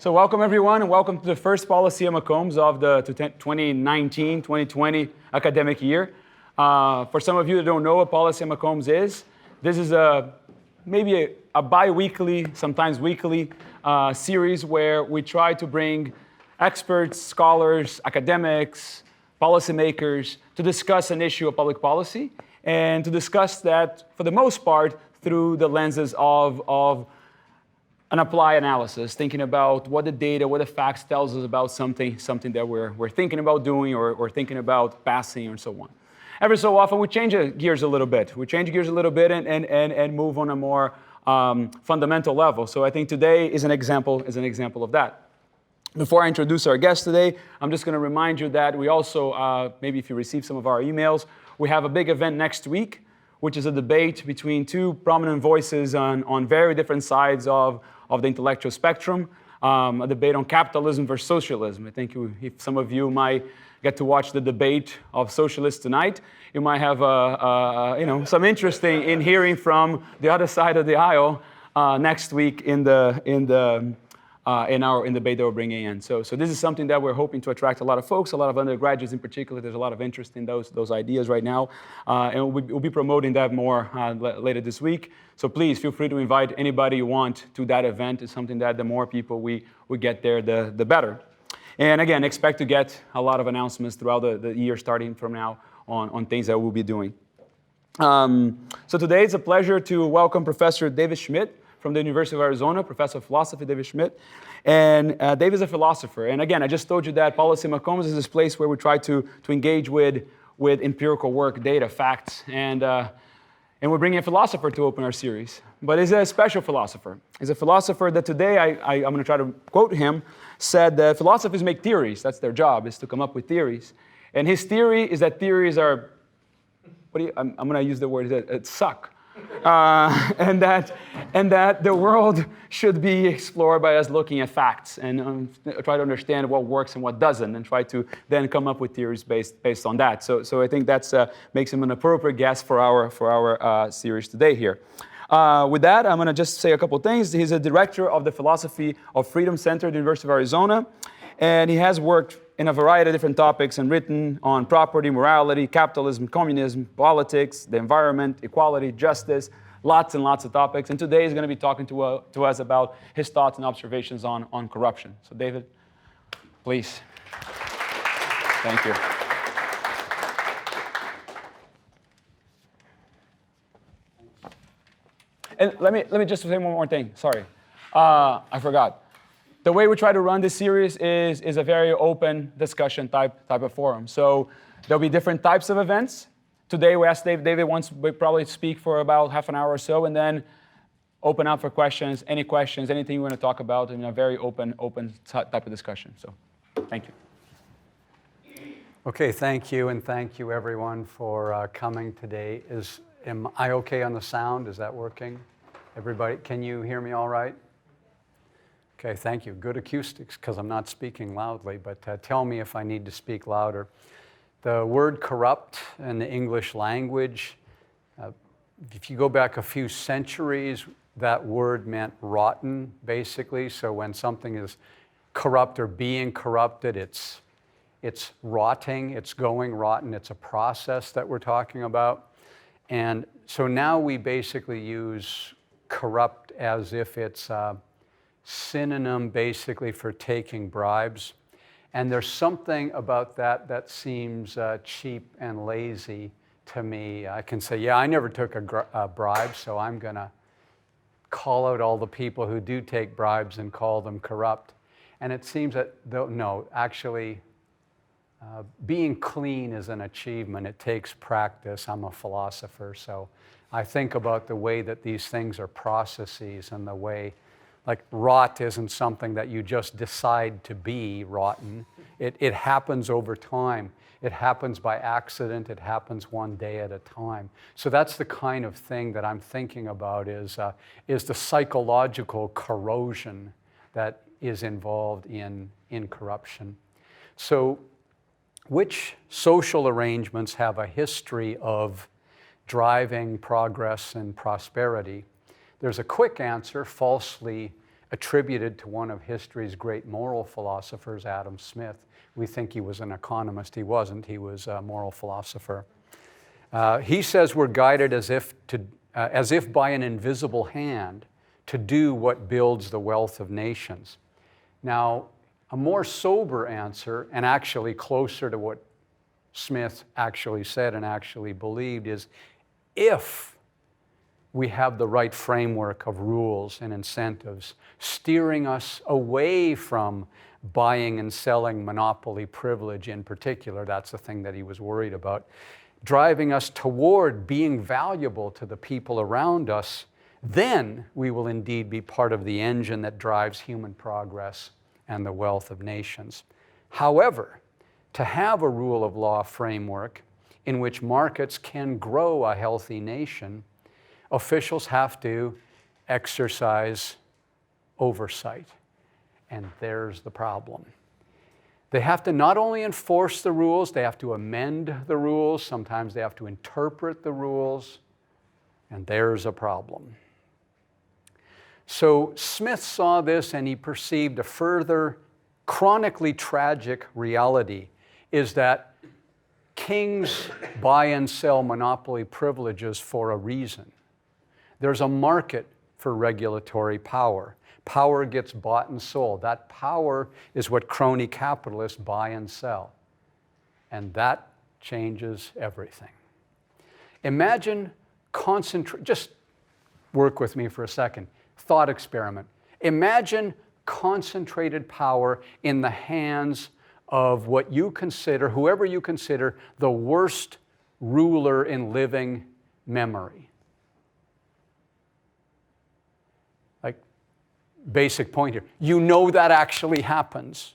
So welcome everyone, and welcome to the first Policy McCombs of the 2019-2020 academic year. For some of you that don't know what Policy McCombs is, this is maybe a bi-weekly, sometimes weekly series where we try to bring experts, scholars, academics, policymakers to discuss an issue of public policy, and to discuss that, for the most part, through the lenses of an applied analysis, thinking about what the data, what the facts tells us about something that we're thinking about doing or thinking about passing and so on. Every so often we change gears a little bit. We change gears a little bit and move on a more fundamental level. So I think today is an example of that. Before I introduce our guest today, I'm just going to remind you that we also, maybe if you receive some of our emails, we have a big event next week, which is a debate between two prominent voices on very different sides of the intellectual spectrum, a debate on capitalism versus socialism. I think if some of you might get to watch the debate of socialists tonight, you might have some interest in hearing from the other side of the aisle next week in the debate that we're bringing in. So this is something that we're hoping to attract a lot of folks, a lot of undergraduates in particular. There's a lot of interest in those ideas right now, and we'll be promoting that more later this week. So please feel free to invite anybody you want to that event. It's something that the more people we get there, the better. And again, expect to get a lot of announcements throughout the year starting from now on things that we'll be doing. So today it's a pleasure to welcome Professor David Schmidtz from the University of Arizona, Professor of Philosophy David Schmidtz. And David is a philosopher. And again, I just told you that Policy McCombs is this place where we try to engage with empirical work, data, facts, and we're bringing a philosopher to open our series. But he's a special philosopher. He's a philosopher that today, I'm going to try to quote him, said that philosophers make theories. That's their job, is to come up with theories. And his theory is that theories are, I'm going to use the word, it suck. And that the world should be explored by us looking at facts and try to understand what works and what doesn't, and try to then come up with theories based on that. So I think that's makes him an appropriate guest for our series today here. With that, I'm going to just say a couple things. He's a director of the Philosophy of Freedom Center at the University of Arizona, and he has worked in a variety of different topics and written on property, morality, capitalism, communism, politics, the environment, equality, justice, lots and lots of topics. And today he's going to be talking to us about his thoughts and observations on corruption. So David, please. Thank you. And let me just say one more thing. Sorry, I forgot. The way we try to run this series is a very open discussion type of forum. So there'll be different types of events. Today we asked David we probably speak for about half an hour or so, and then open up for questions, anything you want to talk about in a very open type of discussion. So thank you. Okay, thank you, and thank you everyone for coming today. Am I okay on the sound? Is that working? Everybody, can you hear me all right? Okay, thank you. Good acoustics, because I'm not speaking loudly, but tell me if I need to speak louder. The word corrupt in the English language, if you go back a few centuries, that word meant rotten, basically. So when something is corrupt or being corrupted, it's rotting, it's going rotten, it's a process that we're talking about. And so now we basically use corrupt as if it's synonym basically for taking bribes. And there's something about that seems cheap and lazy to me. I can say, yeah, I never took a bribe, so I'm going to call out all the people who do take bribes and call them corrupt. And it seems that, no, actually, being clean is an achievement. It takes practice. I'm a philosopher, so I think about the way that these things are processes, and the way, like, rot isn't something that you just decide to be rotten. It happens over time. It happens by accident. It happens one day at a time. So that's the kind of thing that I'm thinking about is the psychological corrosion that is involved in corruption. So which social arrangements have a history of driving progress and prosperity? There's a quick answer, falsely attributed to one of history's great moral philosophers, Adam Smith. We think he was an economist. He wasn't. He was a moral philosopher. He says we're guided as if by an invisible hand to do what builds the wealth of nations. Now, a more sober answer, and actually closer to what Smith actually said and actually believed, is if we have the right framework of rules and incentives steering us away from buying and selling monopoly privilege in particular, that's the thing that he was worried about, driving us toward being valuable to the people around us, then we will indeed be part of the engine that drives human progress and the wealth of nations. However, to have a rule of law framework in which markets can grow a healthy nation, officials have to exercise oversight. And there's the problem. They have to not only enforce the rules, they have to amend the rules. Sometimes they have to interpret the rules. And there's a problem. So Smith saw this and he perceived a further chronically tragic reality is that kings buy and sell monopoly privileges for a reason. There's a market for regulatory power. Power gets bought and sold. That power is what crony capitalists buy and sell. And that changes everything. Imagine just work with me for a second. Thought experiment. Imagine concentrated power in the hands of what you consider, whoever you consider, the worst ruler in living memory. Like, basic point here. You know that actually happens.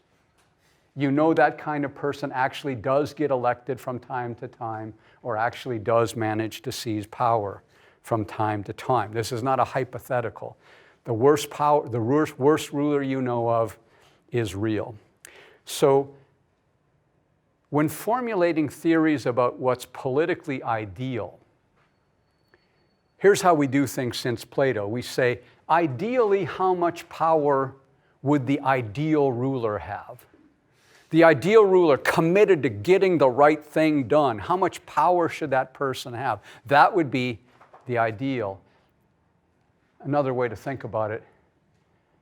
You know that kind of person actually does get elected from time to time or actually does manage to seize power from time to time. This is not a hypothetical. The worst ruler you know of is real. So when formulating theories about what's politically ideal, here's how we do things since Plato. We say, ideally, how much power would the ideal ruler have? The ideal ruler committed to getting the right thing done. How much power should that person have? That would be the ideal. Another way to think about it,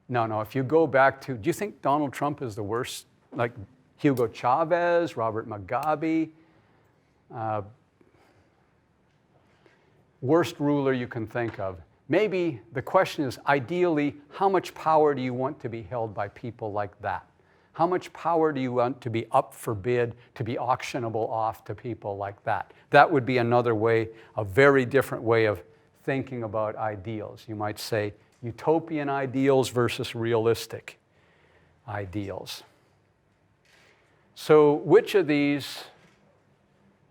no, if you go back to, do you think Donald Trump is the worst? Like Hugo Chavez, Robert Mugabe, worst ruler you can think of. Maybe the question is, ideally, how much power do you want to be held by people like that? How much power do you want to be up for bid, to be auctionable off to people like that? That would be another way, a very different way of thinking about ideals. You might say utopian ideals versus realistic ideals. So which of these,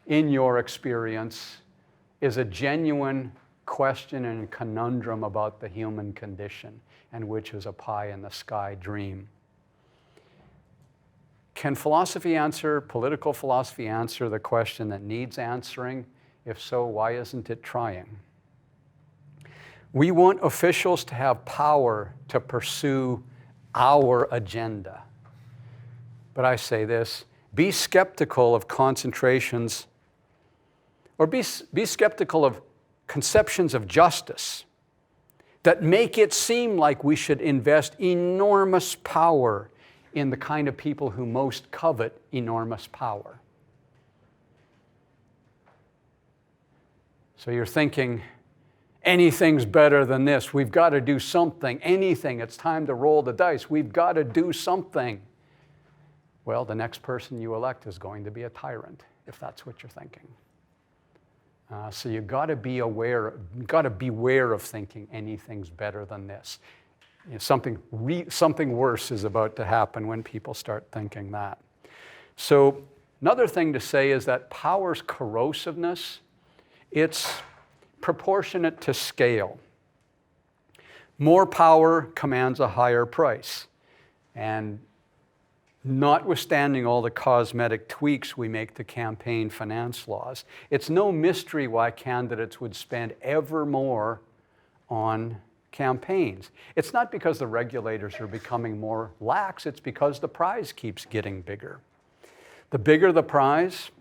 in your experience, is a genuine question and conundrum about the human condition, and which is a pie-in-the-sky dream? Can political philosophy answer the question that needs answering? If so, why isn't it trying? We want officials to have power to pursue our agenda. But I say this, be skeptical of concentrations, or be skeptical of conceptions of justice that make it seem like we should invest enormous power in the kind of people who most covet enormous power. So you're thinking, anything's better than this. We've got to do something. Anything. It's time to roll the dice. We've got to do something. Well, the next person you elect is going to be a tyrant, if that's what you're thinking. So you've got to be aware, beware of thinking anything's better than this. You know, something worse is about to happen when people start thinking that. So another thing to say is that power's corrosiveness, it's proportionate to scale. More power commands a higher price. And notwithstanding all the cosmetic tweaks we make to campaign finance laws, it's no mystery why candidates would spend ever more on campaigns. It's not because the regulators are becoming more lax, it's because the prize keeps getting bigger. The bigger the prize,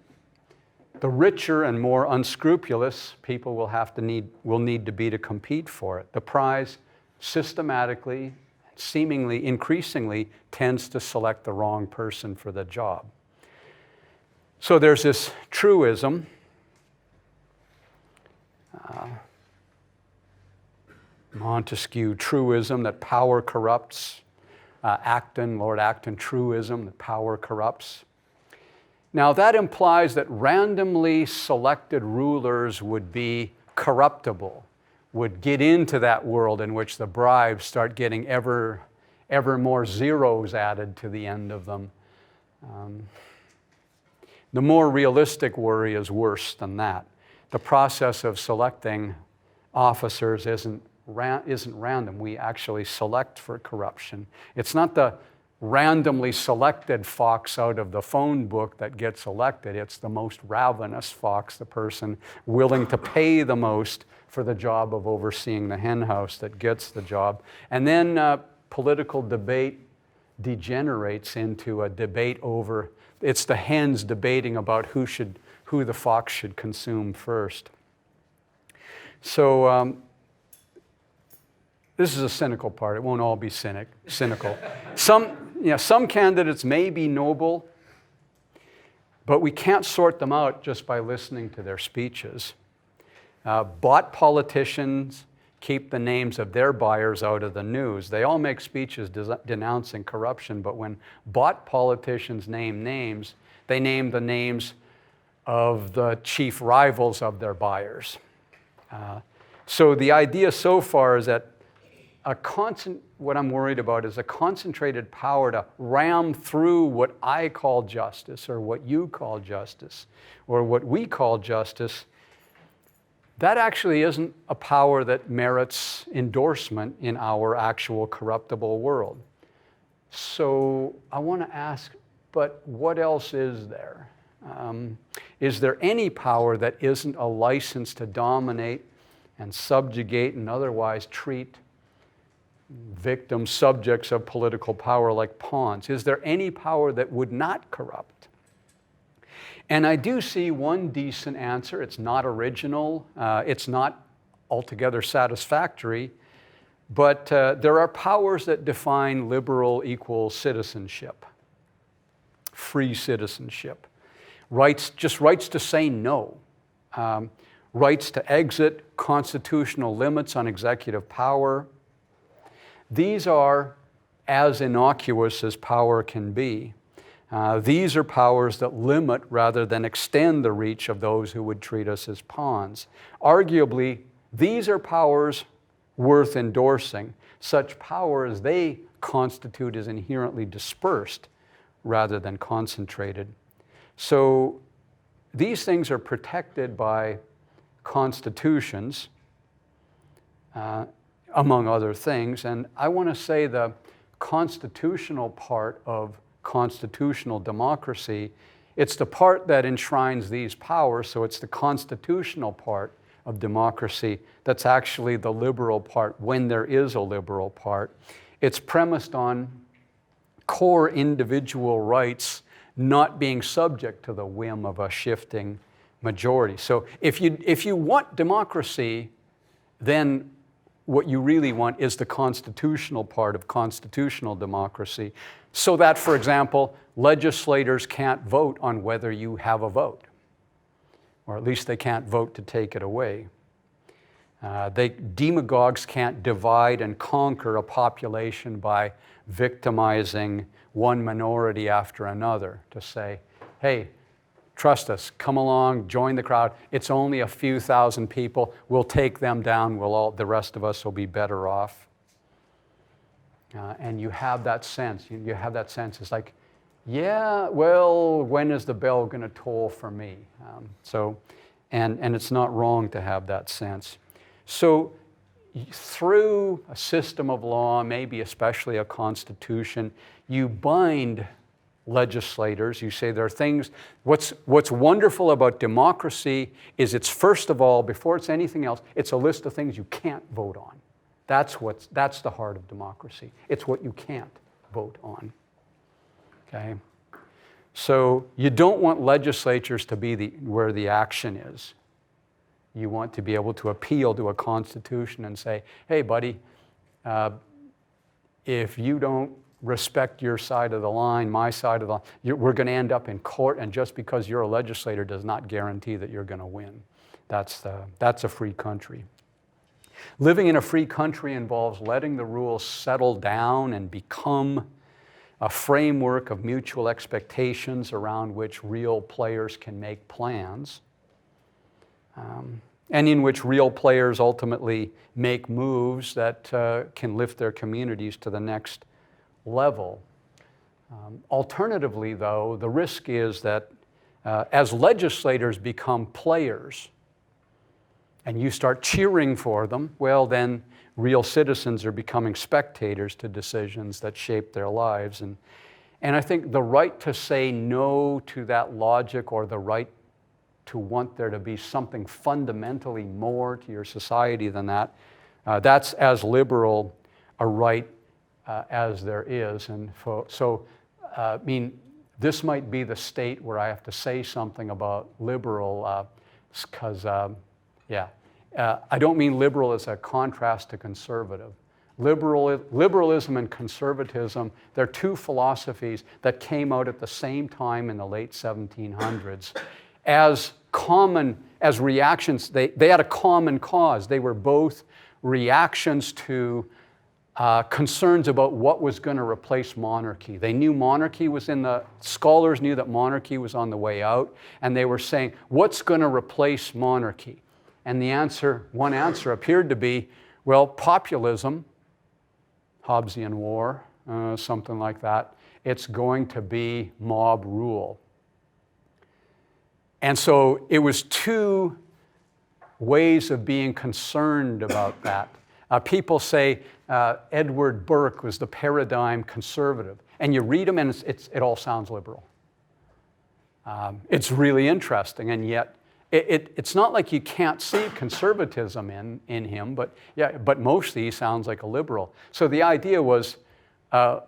the richer and more unscrupulous people will need to be to compete for it. The prize systematically, seemingly increasingly, tends to select the wrong person for the job. So there's this truism. Montesquieu truism that power corrupts. Lord Acton truism that power corrupts. Now that implies that randomly selected rulers would be corruptible, would get into that world in which the bribes start getting ever more zeros added to the end of them. The more realistic worry is worse than that. The process of selecting officers isn't random. We actually select for corruption. It's not the randomly selected fox out of the phone book that gets elected. It's the most ravenous fox, the person willing to pay the most for the job of overseeing the hen house that gets the job. And then political debate degenerates into a debate over, it's the hens debating about who the fox should consume first. So this is a cynical part. It won't all be cynical. Some candidates may be noble, but we can't sort them out just by listening to their speeches. Bought politicians keep the names of their buyers out of the news. They all make speeches denouncing corruption, but when bought politicians name names, they name the names of the chief rivals of their buyers. So the idea so far is that what I'm worried about is a concentrated power to ram through what I call justice, or what you call justice, or what we call justice. That actually isn't a power that merits endorsement in our actual corruptible world. So I want to ask, but what else is there? Is there any power that isn't a license to dominate and subjugate and otherwise treat victims, subjects of political power like pawns? Is there any power that would not corrupt? And I do see one decent answer. It's not original. It's not altogether satisfactory. But there are powers that define liberal equal citizenship, free citizenship. Rights to say no. Rights to exit, constitutional limits on executive power. These are as innocuous as power can be. These are powers that limit rather than extend the reach of those who would treat us as pawns. Arguably, these are powers worth endorsing. Such power as they constitute is inherently dispersed rather than concentrated. So these things are protected by constitutions, among other things. And I want to say the constitutional part of constitutional democracy, it's the part that enshrines these powers, so it's the constitutional part of democracy that's actually the liberal part, when there is a liberal part. It's premised on core individual rights not being subject to the whim of a shifting majority. So if you want democracy, then what you really want is the constitutional part of constitutional democracy, so that, for example, legislators can't vote on whether you have a vote, or at least they can't vote to take it away. Demagogues can't divide and conquer a population by victimizing one minority after another to say, hey, trust us, come along, join the crowd. It's only a few thousand people. We'll take them down. The rest of us will be better off. And you have that sense. You have that sense. It's like, yeah, well, when is the bell going to toll for me? And it's not wrong to have that sense. So through a system of law, maybe especially a constitution, you bind legislators. You say there are things, what's wonderful about democracy is it's, first of all, before it's anything else, it's a list of things you can't vote on. That's the heart of democracy. It's what you can't vote on. Okay? So you don't want legislatures to be where the action is. You want to be able to appeal to a constitution and say, hey, buddy, if you don't respect your side of the line, my side of the line, we're going to end up in court, and just because you're a legislator does not guarantee that you're going to win. That's a free country. Living in a free country involves letting the rules settle down and become a framework of mutual expectations around which real players can make plans, and in which real players ultimately make moves that can lift their communities to the next level. Alternatively, though, the risk is that as legislators become players and you start cheering for them, well, then real citizens are becoming spectators to decisions that shape their lives. And I think the right to say no to that logic, or the right to want there to be something fundamentally more to your society than that, that's as liberal a right as there is. And so, I mean, this might be the state where I have to say something about liberal, because, I don't mean liberal as a contrast to conservative. Liberalism and conservatism, they're two philosophies that came out at the same time in the late 1700s. As reactions, they had a common cause. They were both reactions to concerns about what was going to replace monarchy. They knew monarchy was scholars knew that monarchy was on the way out, and they were saying, what's going to replace monarchy? And one answer appeared to be, well, populism, Hobbesian war, something like that. It's going to be mob rule. And so it was two ways of being concerned about that. People say Edward Burke was the paradigm conservative. And you read him and it all sounds liberal. It's really interesting, and yet it's not like you can't see conservatism in him, but mostly he sounds like a liberal. So the idea was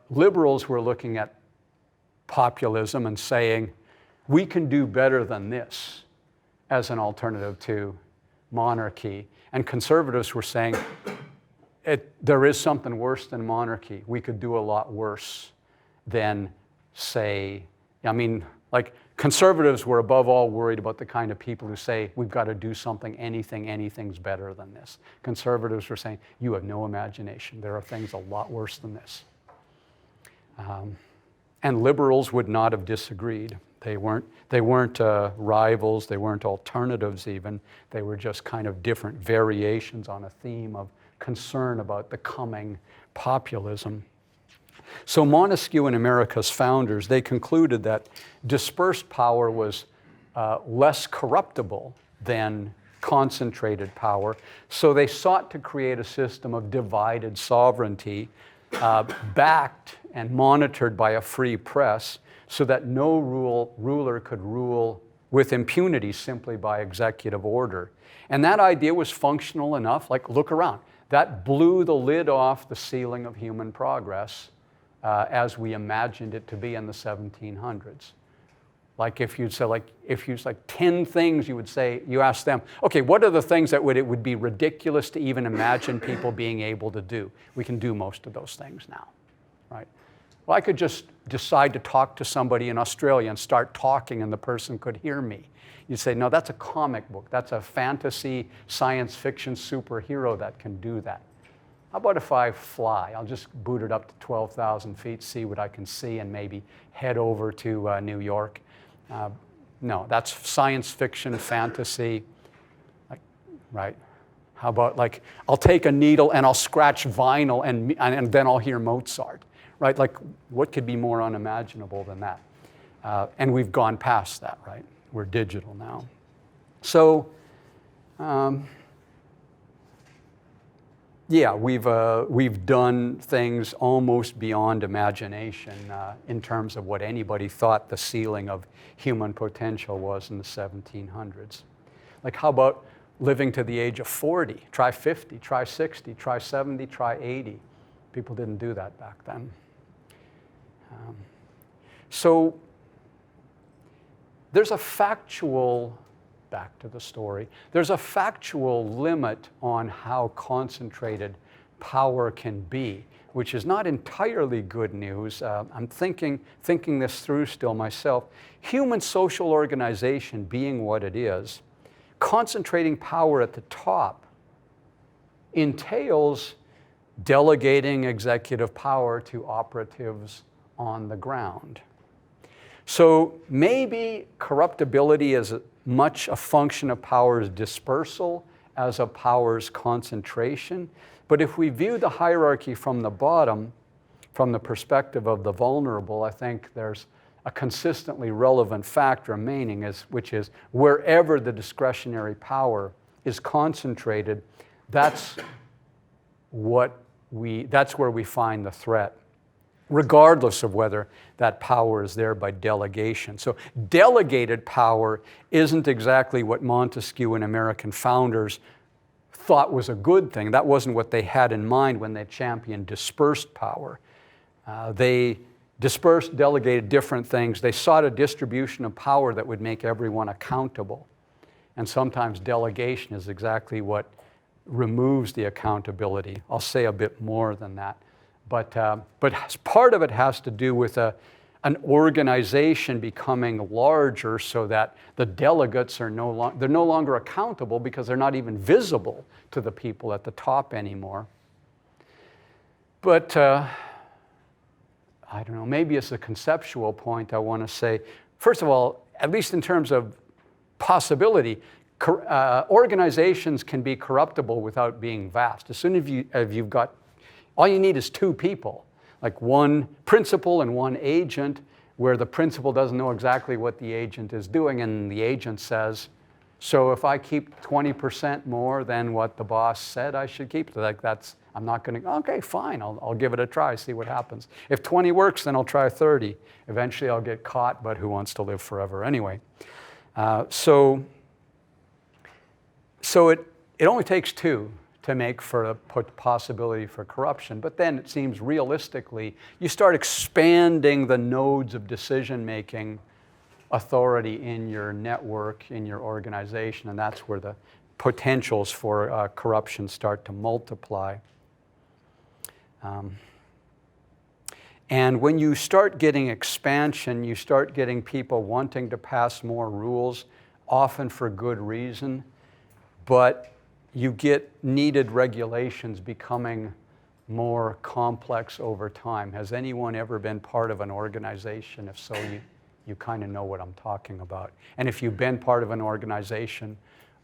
liberals were looking at populism and saying, we can do better than this as an alternative to monarchy. And conservatives were saying, there is something worse than monarchy. We could do a lot worse than, conservatives were above all worried about the kind of people who say, we've got to do something, anything's better than this. Conservatives were saying, you have no imagination. There are things a lot worse than this. And liberals would not have disagreed. They weren't rivals, they weren't alternatives even. They were just kind of different variations on a theme of concern about the coming populism. So Montesquieu and America's founders, they concluded that dispersed power was less corruptible than concentrated power. So they sought to create a system of divided sovereignty backed and monitored by a free press, so that no ruler could rule with impunity simply by executive order. And that idea was functional enough, look around. That blew the lid off the ceiling of human progress as we imagined it to be in the 1700s. If you say 10 things, you ask them, okay, what are the things that it would be ridiculous to even imagine people being able to do? We can do most of those things now, right? Well, I could just decide to talk to somebody in Australia and start talking and the person could hear me. You'd say, no, that's a comic book. That's a fantasy, science fiction superhero that can do that. How about if I fly? I'll just boot it up to 12,000 feet, see what I can see, and maybe head over to New York. No, that's science fiction, fantasy, right? How about I'll take a needle and I'll scratch vinyl and then I'll hear Mozart. Right? What could be more unimaginable than that? And we've gone past that, right? We're digital now. So, we've done things almost beyond imagination in terms of what anybody thought the ceiling of human potential was in the 1700s. How about living to the age of 40. Try 50, try 60, try 70, try 80. People didn't do that back then. So there's a factual, back to the story, there's a factual limit on how concentrated power can be, which is not entirely good news. I'm thinking this through still myself. Human social organization being what it is, concentrating power at the top entails delegating executive power to operatives on the ground. So maybe corruptibility is as much a function of power's dispersal as of power's concentration. But if we view the hierarchy from the bottom, from the perspective of the vulnerable, I think there's a consistently relevant fact remaining, which is wherever the discretionary power is concentrated, that's where we find the threat, regardless of whether that power is there by delegation. So delegated power isn't exactly what Montesquieu and American founders thought was a good thing. That wasn't what they had in mind when they championed dispersed power. They dispersed, delegated different things. They sought a distribution of power that would make everyone accountable. And sometimes delegation is exactly what removes the accountability. I'll say a bit more than that. But part of it has to do with an organization becoming larger so that the delegates are no longer accountable because they're not even visible to the people at the top anymore. But I don't know, maybe it's a conceptual point I want to say. First of all, at least in terms of possibility, organizations can be corruptible without being vast. As soon as you've got, all you need is two people, like one principal and one agent, where the principal doesn't know exactly what the agent is doing, and the agent says, so if I keep 20% more than what the boss said I should keep, like I'm not going to, okay, fine, I'll give it a try, see what happens. If 20 works, then I'll try 30. Eventually I'll get caught, but who wants to live forever anyway? So it only takes two to make for a possibility for corruption. But then it seems realistically, you start expanding the nodes of decision-making authority in your network, in your organization, and that's where the potentials for corruption start to multiply. And when you start getting expansion, you start getting people wanting to pass more rules, often for good reason, but you get needed regulations becoming more complex over time. Has anyone ever been part of an organization? If so, you kind of know what I'm talking about. And if you've been part of an organization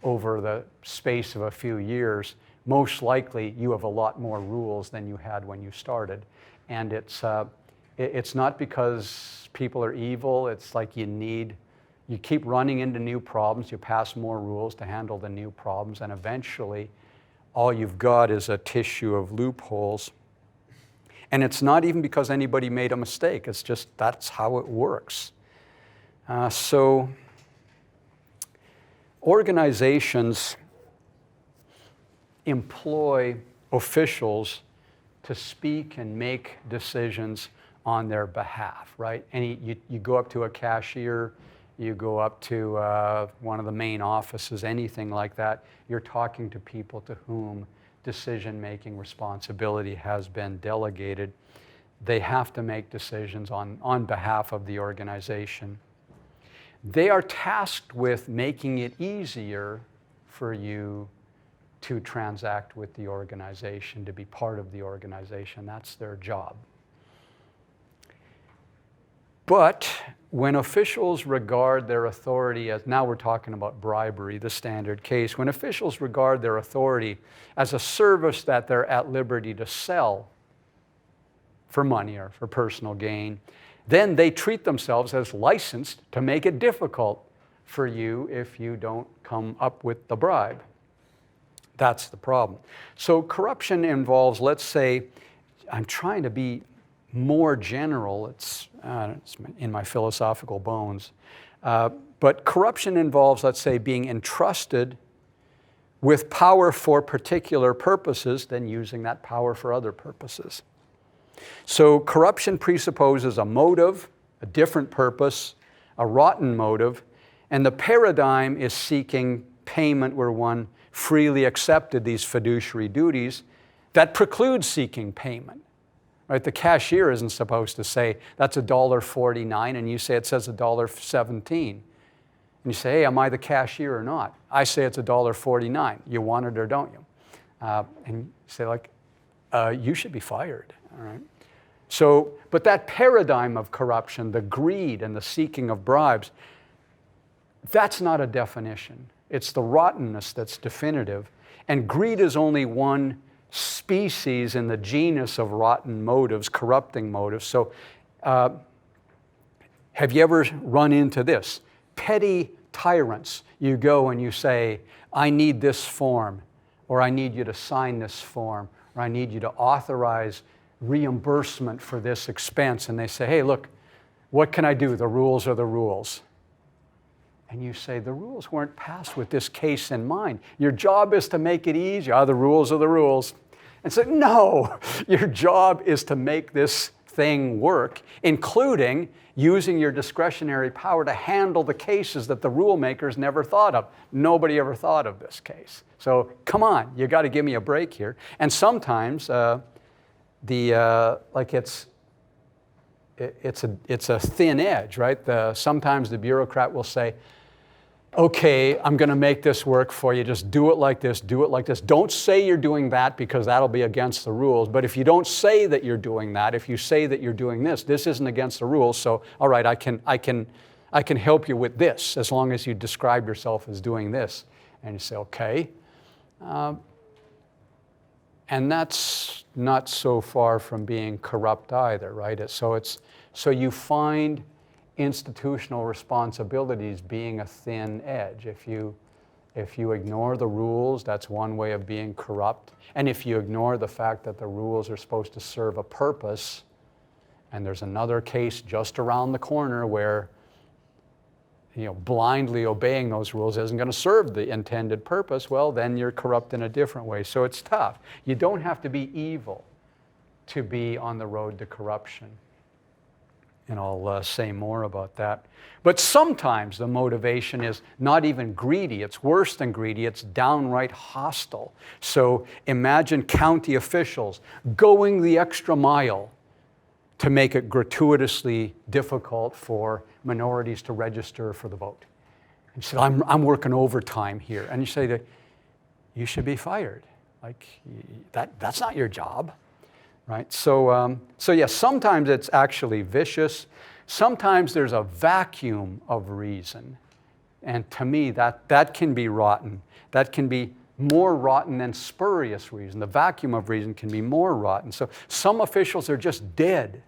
over the space of a few years, most likely you have a lot more rules than you had when you started. And it's not because people are evil, it's like you keep running into new problems, you pass more rules to handle the new problems, and eventually all you've got is a tissue of loopholes. And it's not even because anybody made a mistake, it's just that's how it works. So organizations employ officials to speak and make decisions on their behalf, right? And you go up to a cashier, you go up to one of the main offices, anything like that, you're talking to people to whom decision-making responsibility has been delegated. They have to make decisions on behalf of the organization. They are tasked with making it easier for you to transact with the organization, to be part of the organization. That's their job. But when officials regard their authority as, now we're talking about bribery, the standard case, when officials regard their authority as a service that they're at liberty to sell for money or for personal gain, then they treat themselves as licensed to make it difficult for you if you don't come up with the bribe. That's the problem. So corruption involves, let's say, I'm trying to be more general, it's in my philosophical bones, but corruption involves, let's say, being entrusted with power for particular purposes than using that power for other purposes. So corruption presupposes a motive, a different purpose, a rotten motive, and the paradigm is seeking payment where one freely accepted these fiduciary duties that preclude seeking payment. Right? The cashier isn't supposed to say, that's $1.49, and you say it says $1.17. And you say, hey, am I the cashier or not? I say it's $1.49. You want it or don't you? And you say, like, you should be fired. All right? So, but that paradigm of corruption, the greed and the seeking of bribes, that's not a definition. It's the rottenness that's definitive. And greed is only one species in the genus of rotten motives, corrupting motives. So have you ever run into this? Petty tyrants. You go and you say, I need this form, or I need you to sign this form, or I need you to authorize reimbursement for this expense. And they say, hey, look, what can I do? The rules are the rules. And you say, the rules weren't passed with this case in mind. Your job is to make it easier. The rules are the rules. And say, no, your job is to make this thing work, including using your discretionary power to handle the cases that the rule makers never thought of. Nobody ever thought of this case. So come on, you got to give me a break here. And sometimes it's a thin edge, right? Sometimes the bureaucrat will say, okay, I'm going to make this work for you. Just do it like this, do it like this. Don't say you're doing that because that'll be against the rules. But if you don't say that you're doing that, if you say that you're doing this, this isn't against the rules. So, all right, I can help you with this as long as you describe yourself as doing this. And you say, okay. And that's not so far from being corrupt either, right? So you find institutional responsibilities being a thin edge. If you ignore the rules, that's one way of being corrupt. And if you ignore the fact that the rules are supposed to serve a purpose, and there's another case just around the corner where blindly obeying those rules isn't going to serve the intended purpose, well, then you're corrupt in a different way. So it's tough. You don't have to be evil to be on the road to corruption. And I'll say more about that. But sometimes the motivation is not even greedy. It's worse than greedy. It's downright hostile. So imagine county officials going the extra mile to make it gratuitously difficult for minorities to register for the vote. And you say, I'm working overtime here. And you say that you should be fired. Like, that's not your job. Right? So yes, sometimes it's actually vicious. Sometimes there's a vacuum of reason. And to me, that can be rotten. That can be more rotten than spurious reason. The vacuum of reason can be more rotten. So some officials are just dead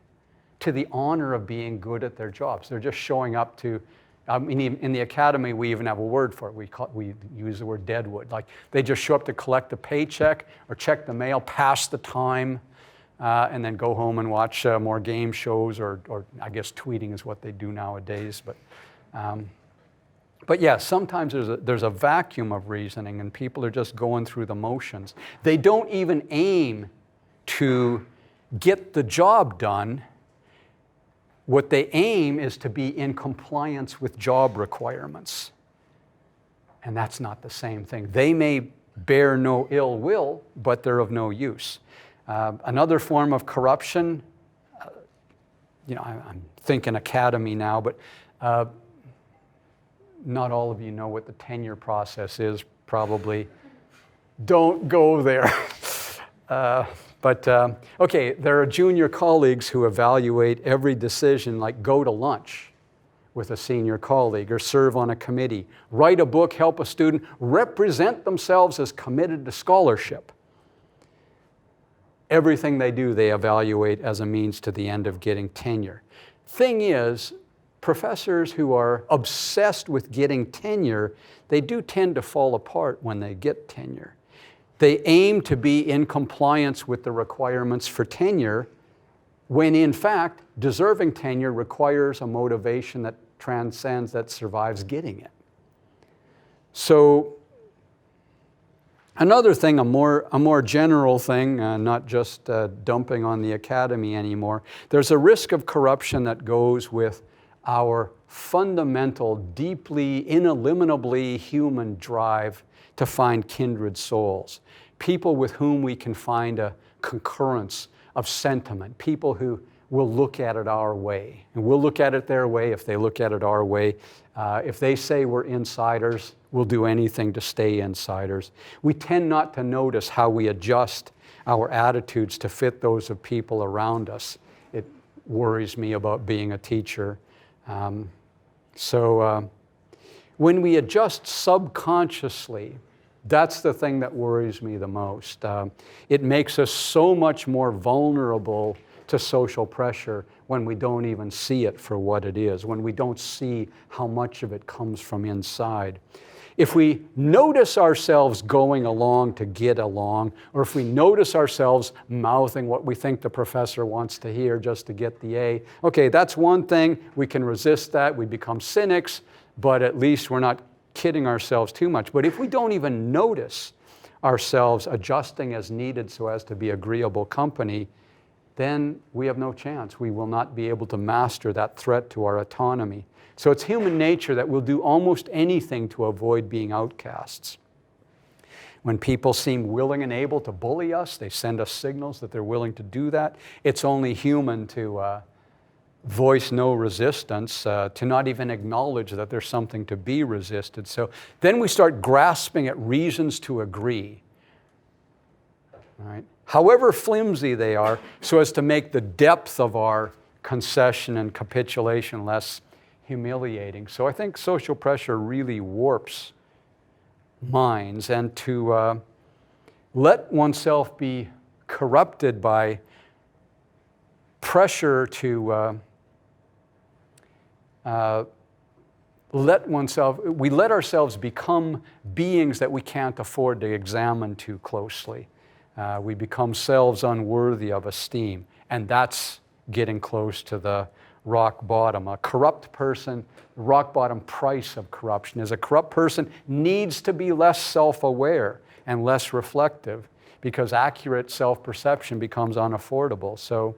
to the honor of being good at their jobs. They're just showing up to, in the academy, we even have a word for it. We use the word deadwood. Like, they just show up to collect the paycheck or check the mail, pass the time, and then go home and watch more game shows, or I guess tweeting is what they do nowadays. But yeah, sometimes there's a vacuum of reasoning, and people are just going through the motions. They don't even aim to get the job done. What they aim is to be in compliance with job requirements. And that's not the same thing. They may bear no ill will, but they're of no use. Another form of corruption, I'm thinking academy now, but not all of you know what the tenure process is, probably. Don't go there. Okay, there are junior colleagues who evaluate every decision, like go to lunch with a senior colleague or serve on a committee, write a book, help a student, represent themselves as committed to scholarship. Everything they do, they evaluate as a means to the end of getting tenure. Thing is, professors who are obsessed with getting tenure, they do tend to fall apart when they get tenure. They aim to be in compliance with the requirements for tenure, when in fact, deserving tenure requires a motivation that transcends, that survives getting it. So Another thing, a more general thing, not just dumping on the academy anymore, there's a risk of corruption that goes with our fundamental, deeply, ineliminably human drive to find kindred souls, people with whom we can find a concurrence of sentiment, people who will look at it our way, and we'll look at it their way if they look at it our way. If they say we're insiders, we'll do anything to stay insiders. We tend not to notice how we adjust our attitudes to fit those of people around us. It worries me about being a teacher. When we adjust subconsciously, that's the thing that worries me the most. It makes us so much more vulnerable to social pressure when we don't even see it for what it is, when we don't see how much of it comes from inside. If we notice ourselves going along to get along, or if we notice ourselves mouthing what we think the professor wants to hear just to get the A, okay, that's one thing. We can resist that. We become cynics, but at least we're not kidding ourselves too much. But if we don't even notice ourselves adjusting as needed so as to be agreeable company, then we have no chance. We will not be able to master that threat to our autonomy. So it's human nature that we'll do almost anything to avoid being outcasts. When people seem willing and able to bully us, they send us signals that they're willing to do that. It's only human to voice no resistance, to not even acknowledge that there's something to be resisted. So then we start grasping at reasons to agree, right? However flimsy they are, so as to make the depth of our concession and capitulation less humiliating. So I think social pressure really warps minds, and to let oneself be corrupted by pressure to we let ourselves become beings that we can't afford to examine too closely. We become selves unworthy of esteem, and that's getting close to the rock bottom. A corrupt person, rock bottom price of corruption is a corrupt person needs to be less self-aware and less reflective, because accurate self-perception becomes unaffordable. So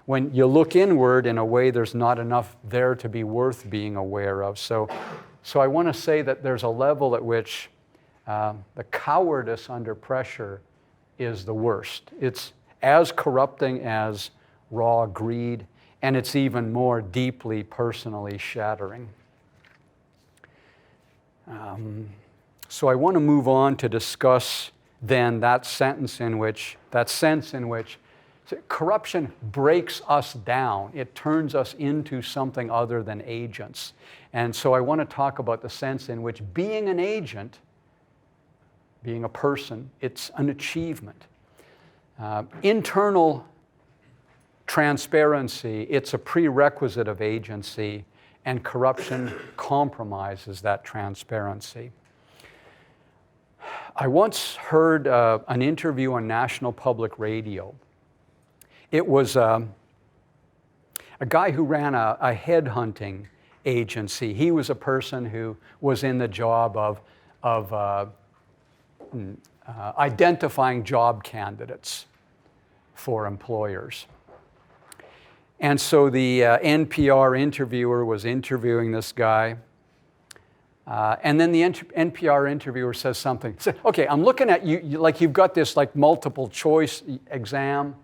when you look inward, in a way, there's not enough there to be worth being aware of. So I want to say that there's a level at which the cowardice under pressure is the worst. It's as corrupting as raw greed, and it's even more deeply personally shattering. So I want to move on to discuss then that sense in which corruption breaks us down. It turns us into something other than agents. And so I want to talk about the sense in which being an agent, being a person, it's an achievement. Internal transparency, it's a prerequisite of agency, and corruption compromises that transparency. I once heard an interview on National Public Radio. It was a guy who ran a headhunting agency. He was a person who was in the job of identifying job candidates for employers. And so the NPR interviewer was interviewing this guy. And then the NPR interviewer says something. He said, okay, I'm looking at you, like you've got this like multiple choice exam.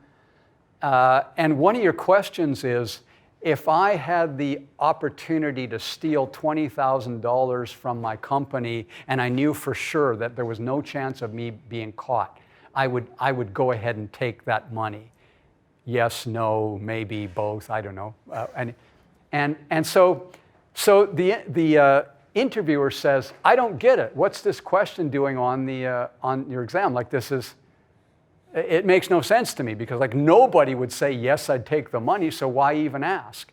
And one of your questions is, if I had the opportunity to steal $20,000 from my company and I knew for sure that there was no chance of me being caught, I would go ahead and take that money. Yes, no, maybe both, I don't know. And so the interviewer says, I don't get it. What's this question doing on your exam? Like it makes no sense to me, because like nobody would say, yes, I'd take the money, so why even ask?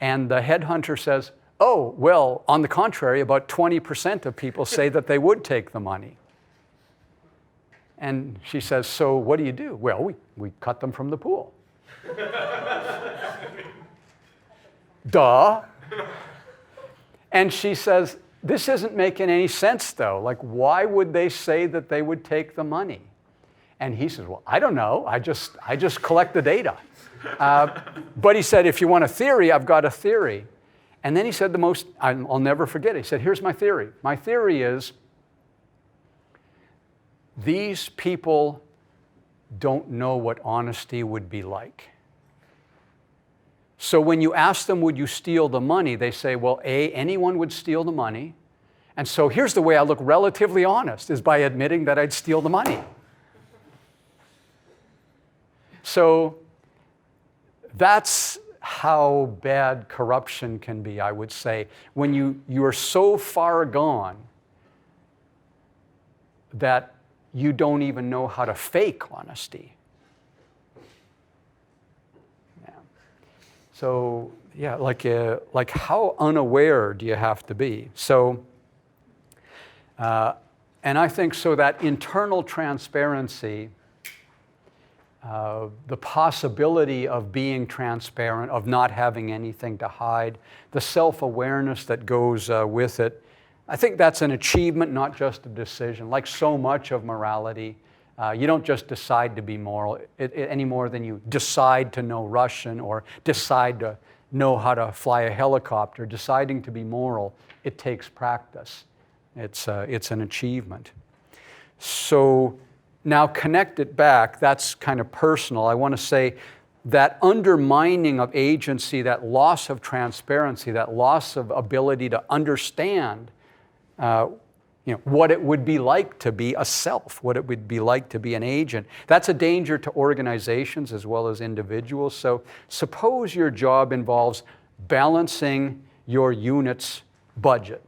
And the headhunter says, oh, well, on the contrary, about 20% of people say that they would take the money. And she says, so what do you do? Well, we cut them from the pool. Duh. And she says, this isn't making any sense though. Like, why would they say that they would take the money? And he says, well, I don't know. I just collect the data. But he said, if you want a theory, I've got a theory. And then he said I'll never forget it. He said, here's my theory. My theory is these people don't know what honesty would be like. So when you ask them, would you steal the money? They say, well, A, anyone would steal the money. And so here's the way I look relatively honest, is by admitting that I'd steal the money. So that's how bad corruption can be, I would say. When you are so far gone that you don't even know how to fake honesty. Yeah. So yeah, like how unaware do you have to be? So, and I think so that internal transparency, the possibility of being transparent, of not having anything to hide, the self-awareness that goes with it, I think that's an achievement, not just a decision. Like so much of morality, you don't just decide to be moral any more than you decide to know Russian or decide to know how to fly a helicopter. Deciding to be moral, it takes practice. It's an achievement. So now connect it back, that's kind of personal. I want to say that undermining of agency, that loss of transparency, that loss of ability to understand what it would be like to be a self, what it would be like to be an agent. That's a danger to organizations as well as individuals. So suppose your job involves balancing your unit's budget.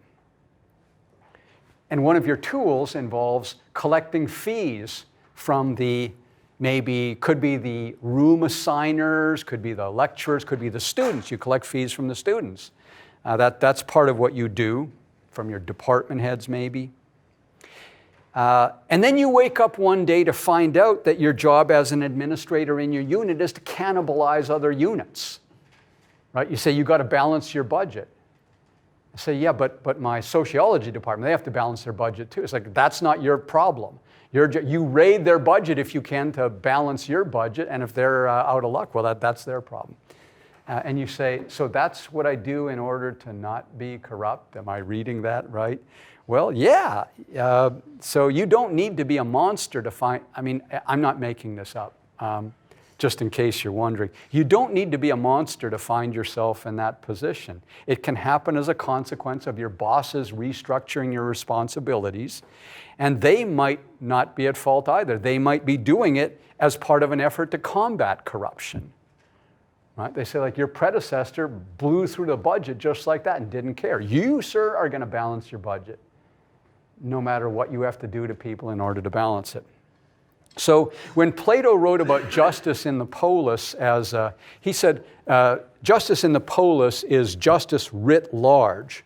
And one of your tools involves collecting fees from could be the room assigners, could be the lecturers, could be the students. You collect fees from the students. That's part of what you do, from your department heads maybe. And then you wake up one day to find out that your job as an administrator in your unit is to cannibalize other units. Right? You say you got to balance your budget. I say, yeah, but my sociology department, they have to balance their budget too. It's like, that's not your problem. You raid their budget if you can to balance your budget, and if they're out of luck, well, that's their problem. And you say, so that's what I do in order to not be corrupt? Am I reading that right? Well, yeah. So you don't need to be a monster to find, I'm not making this up. Just in case you're wondering. You don't need to be a monster to find yourself in that position. It can happen as a consequence of your bosses restructuring your responsibilities, and they might not be at fault either. They might be doing it as part of an effort to combat corruption. Right? They say, like, your predecessor blew through the budget just like that and didn't care. You, sir, are going to balance your budget, no matter what you have to do to people in order to balance it. So when Plato wrote about justice in the polis, he said, justice in the polis is justice writ large.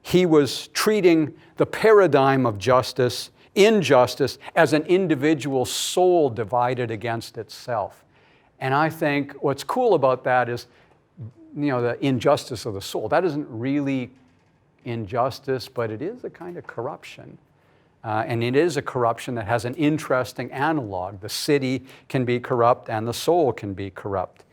He was treating the paradigm of justice, injustice, as an individual soul divided against itself. And I think what's cool about that is, the injustice of the soul. That isn't really injustice, but it is a kind of corruption. And it is a corruption that has an interesting analog. The city can be corrupt and the soul can be corrupt.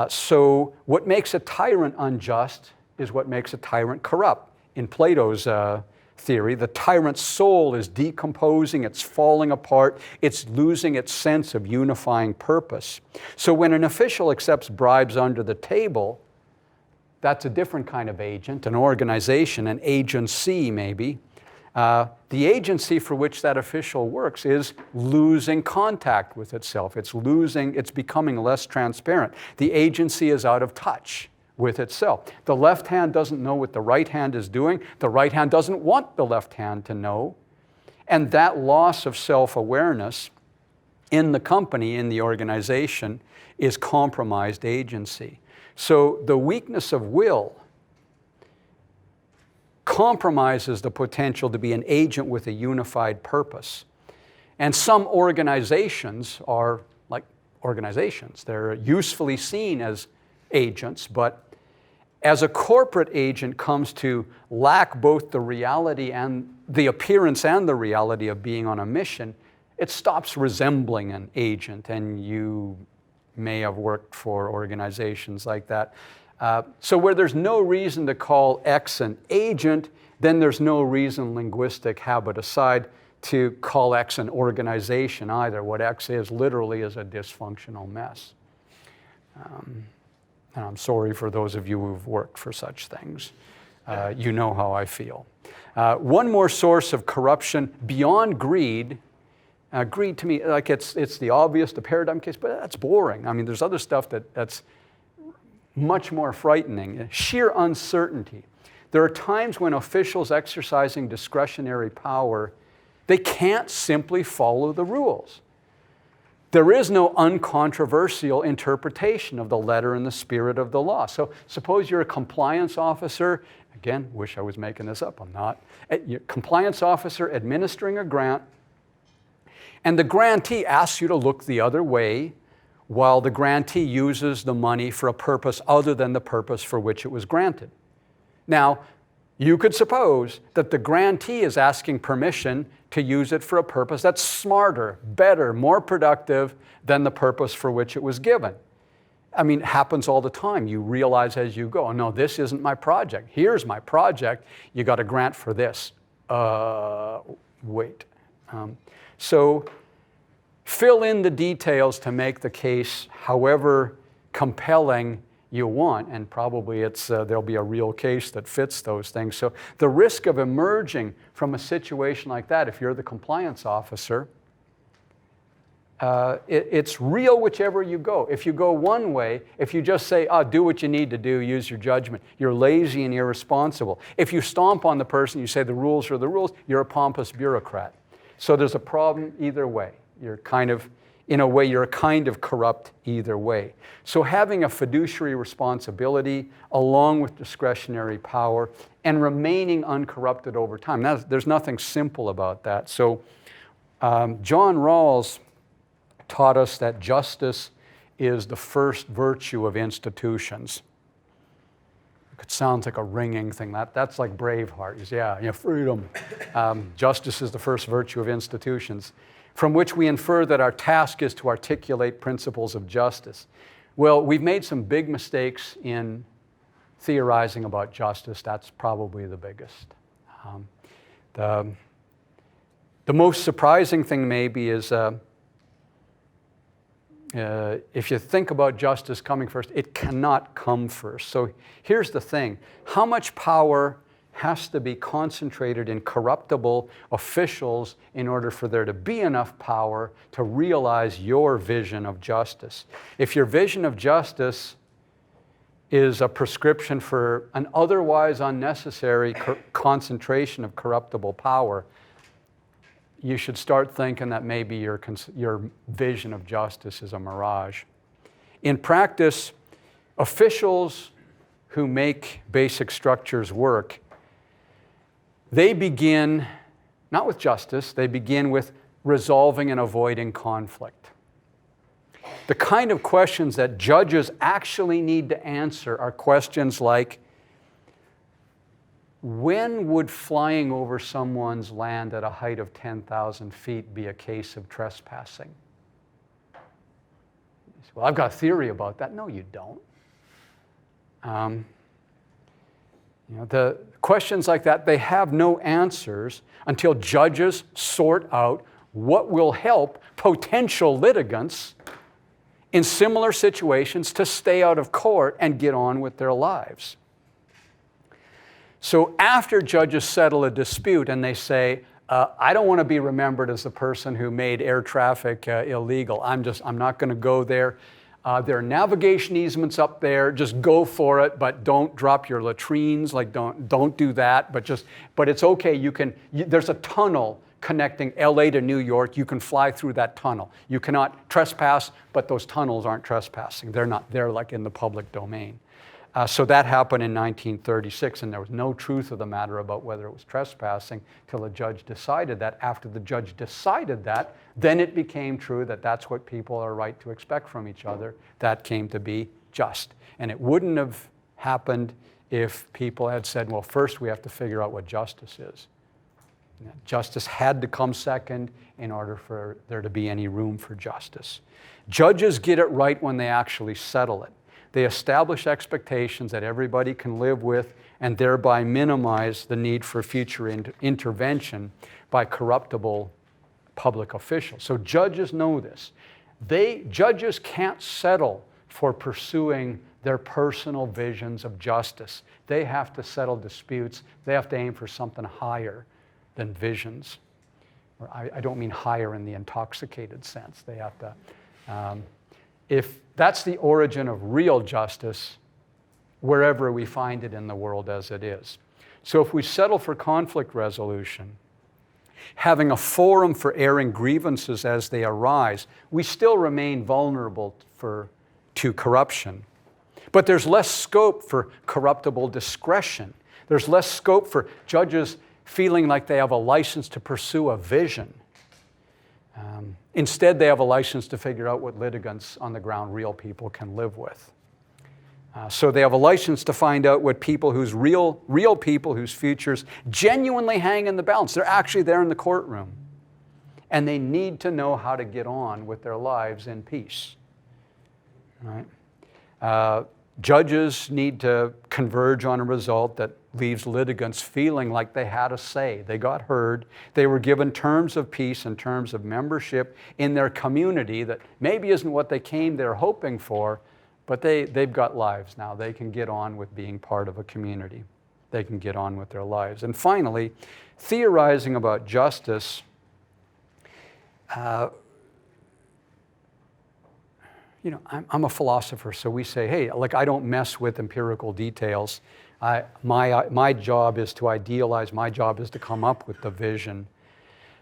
So what makes a tyrant unjust is what makes a tyrant corrupt. In Plato's theory, the tyrant's soul is decomposing, it's falling apart, it's losing its sense of unifying purpose. So when an official accepts bribes under the table, that's a different kind of agent, an organization, an agency maybe. The agency for which that official works is losing contact with itself. It's becoming less transparent. The agency is out of touch with itself. The left hand doesn't know what the right hand is doing. The right hand doesn't want the left hand to know. And that loss of self-awareness in the company, in the organization, is compromised agency. So the weakness of will compromises the potential to be an agent with a unified purpose. And some organizations are like organizations. They're usefully seen as agents, but as a corporate agent comes to lack both the reality and the appearance and the reality of being on a mission, it stops resembling an agent, and you may have worked for organizations like that. So where there's no reason to call X an agent, then there's no reason, linguistic habit aside, to call X an organization either. What X is literally is a dysfunctional mess. And I'm sorry for those of you who've worked for such things. You know how I feel. One more source of corruption beyond greed. Greed to me, like it's the obvious, the paradigm case, but that's boring. I mean, there's other stuff that's much more frightening. Sheer uncertainty. There are times when officials exercising discretionary power, they can't simply follow the rules. There is no uncontroversial interpretation of the letter and the spirit of the law. So suppose you're a compliance officer. Again, wish I was making this up, I'm not. You're a compliance officer administering a grant, and the grantee asks you to look the other way while the grantee uses the money for a purpose other than the purpose for which it was granted. Now, you could suppose that the grantee is asking permission to use it for a purpose that's smarter, better, more productive than the purpose for which it was given. I mean, it happens all the time. You realize as you go, oh, no, this isn't my project. Here's my project. You got a grant for this. Wait. So fill in the details to make the case however compelling you want, and probably there'll be a real case that fits those things. So the risk of emerging from a situation like that, if you're the compliance officer, it's real whichever you go. If you go one way, if you just say, do what you need to do, use your judgment, you're lazy and irresponsible. If you stomp on the person, you say the rules are the rules, you're a pompous bureaucrat. So there's a problem either way. You're kind of, in a way, you're kind of corrupt either way. So having a fiduciary responsibility along with discretionary power and remaining uncorrupted over time. Now, there's nothing simple about that. So John Rawls taught us that justice is the first virtue of institutions. It sounds like a ringing thing. That's like Braveheart. Yeah, freedom. Justice is the first virtue of institutions, from which we infer that our task is to articulate principles of justice. Well, we've made some big mistakes in theorizing about justice. That's probably the biggest. The most surprising thing maybe is if you think about justice coming first, it cannot come first. So here's the thing. How much power has to be concentrated in corruptible officials in order for there to be enough power to realize your vision of justice? If your vision of justice is a prescription for an otherwise unnecessary concentration of corruptible power, you should start thinking that maybe your vision of justice is a mirage. In practice, officials who make basic structures work, they begin, not with justice, they begin with resolving and avoiding conflict. The kind of questions that judges actually need to answer are questions like, when would flying over someone's land at a height of 10,000 feet be a case of trespassing? Well, I've got a theory about that. No, you don't. The questions like that, they have no answers until judges sort out what will help potential litigants in similar situations to stay out of court and get on with their lives. So after judges settle a dispute and they say, I don't want to be remembered as the person who made air traffic illegal. I'm not going to go there. There are navigation easements up there. Just go for it, but don't drop your latrines. Like don't do that. But it's okay. There's a tunnel connecting LA to New York. You can fly through that tunnel. You cannot trespass, but those tunnels aren't trespassing. They're like in the public domain. So that happened in 1936, and there was no truth of the matter about whether it was trespassing till a judge decided that. After the judge decided that, then it became true that that's what people are right to expect from each other. That came to be just. And it wouldn't have happened if people had said, well, first we have to figure out what justice is. Justice had to come second in order for there to be any room for justice. Judges get it right when they actually settle it. They establish expectations that everybody can live with and thereby minimize the need for future intervention by corruptible public officials. So judges know this. Judges can't settle for pursuing their personal visions of justice. They have to settle disputes. They have to aim for something higher than visions. Or I don't mean higher in the intoxicated sense. They have to, if that's the origin of real justice, wherever we find it in the world as it is. So if we settle for conflict resolution, having a forum for airing grievances as they arise, we still remain vulnerable to corruption. But there's less scope for corruptible discretion. There's less scope for judges feeling like they have a license to pursue a vision. Instead, they have a license to figure out what litigants on the ground, real people, can live with. So they have a license to find out what people real people whose futures genuinely hang in the balance. They're actually there in the courtroom. And they need to know how to get on with their lives in peace. Right? Judges need to converge on a result that leaves litigants feeling like they had a say. They got heard. They were given terms of peace and terms of membership in their community that maybe isn't what they came there hoping for, but they've got lives now. They can get on with being part of a community. They can get on with their lives. And finally, theorizing about justice, I'm a philosopher, so we say, hey, I don't mess with empirical details. My job is to idealize. My job is to come up with the vision.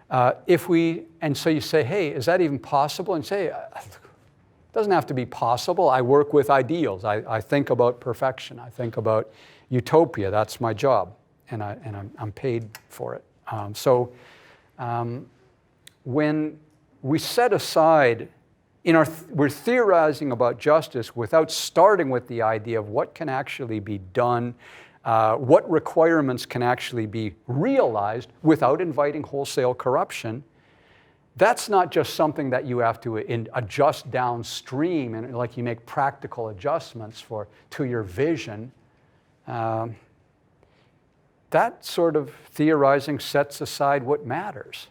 And so you say, hey, is that even possible? And say, it doesn't have to be possible. I work with ideals. I think about perfection. I think about utopia. That's my job, and I'm paid for it. When we set aside we're theorizing about justice without starting with the idea of what can actually be done, what requirements can actually be realized without inviting wholesale corruption. That's not just something that you have to adjust downstream and like you make practical adjustments to your vision. That sort of theorizing sets aside what matters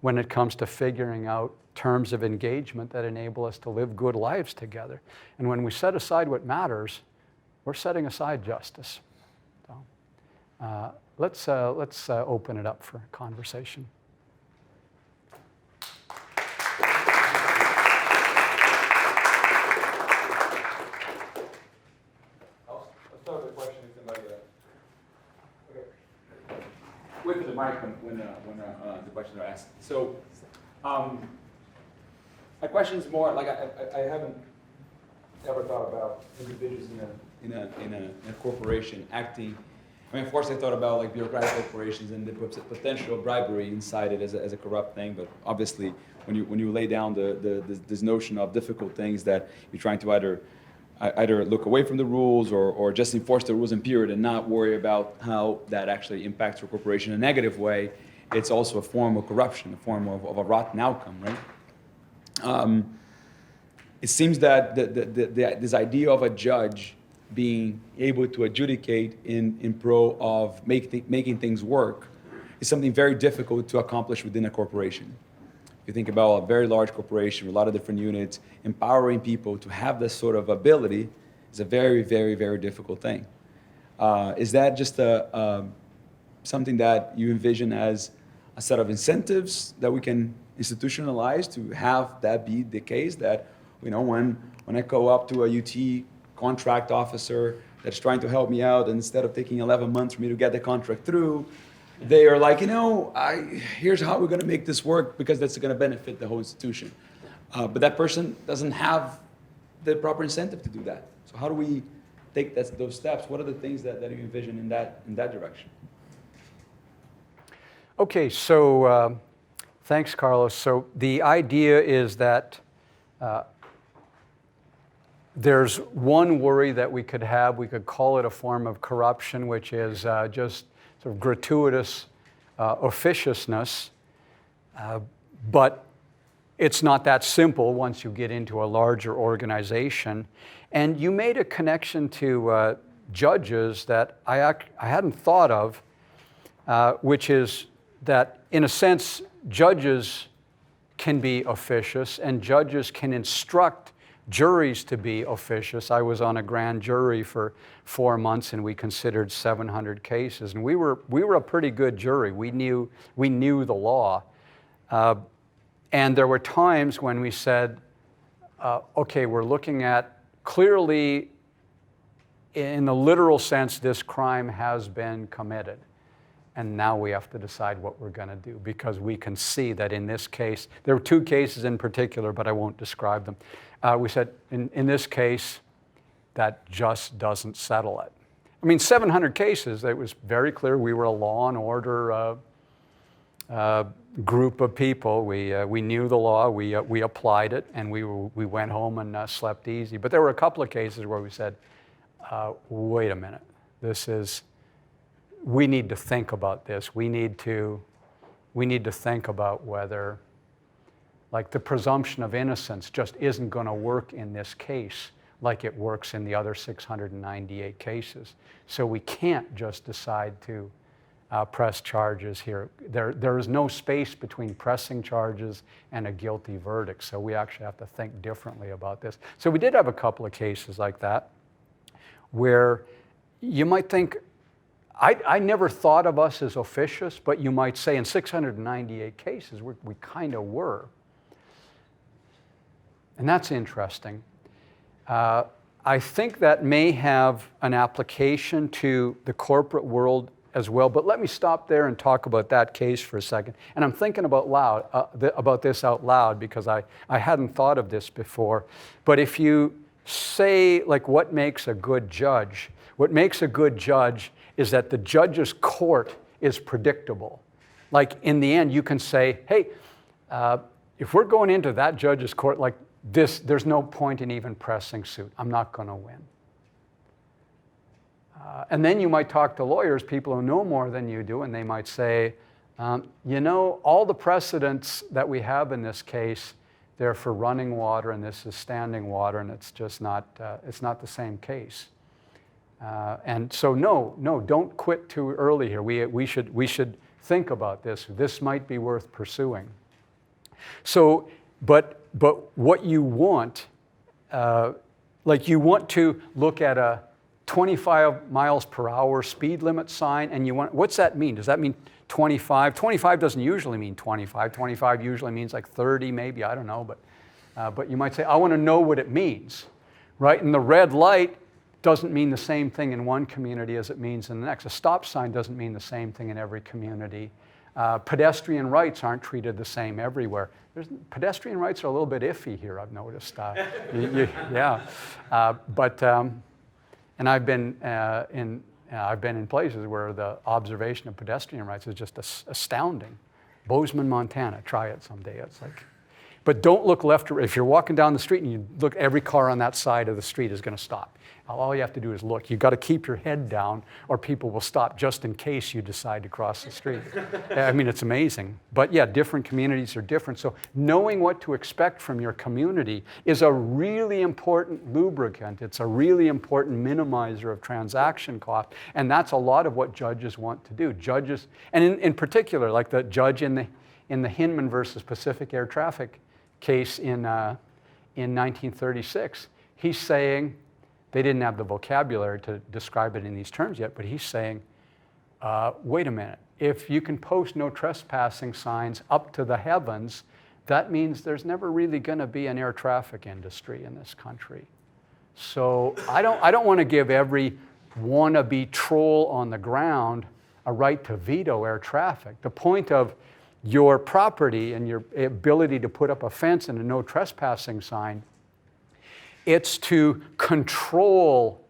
when it comes to figuring out terms of engagement that enable us to live good lives together. And when we set aside what matters, we're setting aside justice. So, let's open it up for conversation. I'll start with a question if somebody. Okay. Wait for the mic when the questions are asked. So. My question is more like I haven't ever thought about individuals in a corporation acting. I mean, of course, I thought about like bureaucratic corporations and the potential bribery inside it as a corrupt thing. But obviously, when you lay down this notion of difficult things that you're trying to either look away from the rules or just enforce the rules in period and not worry about how that actually impacts your corporation in a negative way, it's also a form of corruption, a form of a rotten outcome, right? It seems that this idea of a judge being able to adjudicate in pro of making things work is something very difficult to accomplish within a corporation. If you think about a very large corporation with a lot of different units, empowering people to have this sort of ability is a very, very, very difficult thing. Is that just something that you envision as a set of incentives that we can institutionalize to have that be the case, that when I go up to a UT contract officer that's trying to help me out, and instead of taking 11 months for me to get the contract through, they are like, here's how we're going to make this work because that's going to benefit the whole institution. But that person doesn't have the proper incentive to do that. So how do we take those steps? What are the things that you envision in that direction? Okay, so thanks, Carlos. So the idea is that There's one worry that we could have. We could call it a form of corruption, which is just sort of gratuitous officiousness. But it's not that simple once you get into a larger organization. And you made a connection to judges that I hadn't thought of, which is that, in a sense, judges can be officious and judges can instruct juries to be officious. I was on a grand jury for 4 months and we considered 700 cases. And we were a pretty good jury. We knew the law. And there were times when we said, okay, we're looking at clearly, in the literal sense, this crime has been committed. And now we have to decide what we're going to do, because we can see that in this case, there were 2 cases in particular, but I won't describe them. We said, in this case, that just doesn't settle it. I mean, 700 cases, it was very clear we were a law and order group of people. We knew the law, we applied it, and we went home and slept easy. But there were a couple of cases where we said, wait a minute, we need to think about this. We need to think about whether, like, the presumption of innocence just isn't going to work in this case like it works in the other 698 cases. So we can't just decide to press charges here. There is no space between pressing charges and a guilty verdict. So we actually have to think differently about this. So we did have a couple of cases like that where you might think, I never thought of us as officious, but you might say in 698 cases, we kind of were. And that's interesting. I think that may have an application to the corporate world as well, but let me stop there and talk about that case for a second. And I'm thinking about this out loud because I hadn't thought of this before. But if you say, like, what makes a good judge? What makes a good judge is that the judge's court is predictable. Like, in the end, you can say, hey, if we're going into that judge's court like this, there's no point in even pressing suit. I'm not going to win. And then you might talk to lawyers, people who know more than you do, and they might say, you know, all the precedents that we have in this case, they're for running water, and this is standing water, and it's just not, it's not the same case. And so no, don't quit too early here. We should think about this. This might be worth pursuing. So, but what you want, like, you want to look at a 25 miles per hour speed limit sign, and you want, what's that mean? Does that mean 25? 25 doesn't usually mean 25. 25 usually means like 30 maybe, I don't know, but you might say, I want to know what it means, right? And the red light doesn't mean the same thing in one community as it means in the next. A stop sign doesn't mean the same thing in every community. Pedestrian rights aren't treated the same everywhere. Pedestrian rights are a little bit iffy here, I've noticed. And I've been in places where the observation of pedestrian rights is just astounding. Bozeman, Montana, try it someday. It's like, but don't look left or right. If you're walking down the street and you look, every car on that side of the street is going to stop. All you have to do is look. You've got to keep your head down or people will stop just in case you decide to cross the street. I mean, it's amazing. But yeah, different communities are different. So knowing what to expect from your community is a really important lubricant. It's a really important minimizer of transaction cost. And that's a lot of what judges want to do. Judges, and in particular, like the judge in the Hinman versus Pacific Air Traffic case in 1936, he's saying, they didn't have the vocabulary to describe it in these terms yet, but he's saying, wait a minute, if you can post no trespassing signs up to the heavens, that means there's never really going to be an air traffic industry in this country. So I don't want to give every wannabe troll on the ground a right to veto air traffic. The point of your property and your ability to put up a fence and a no trespassing sign, it's to control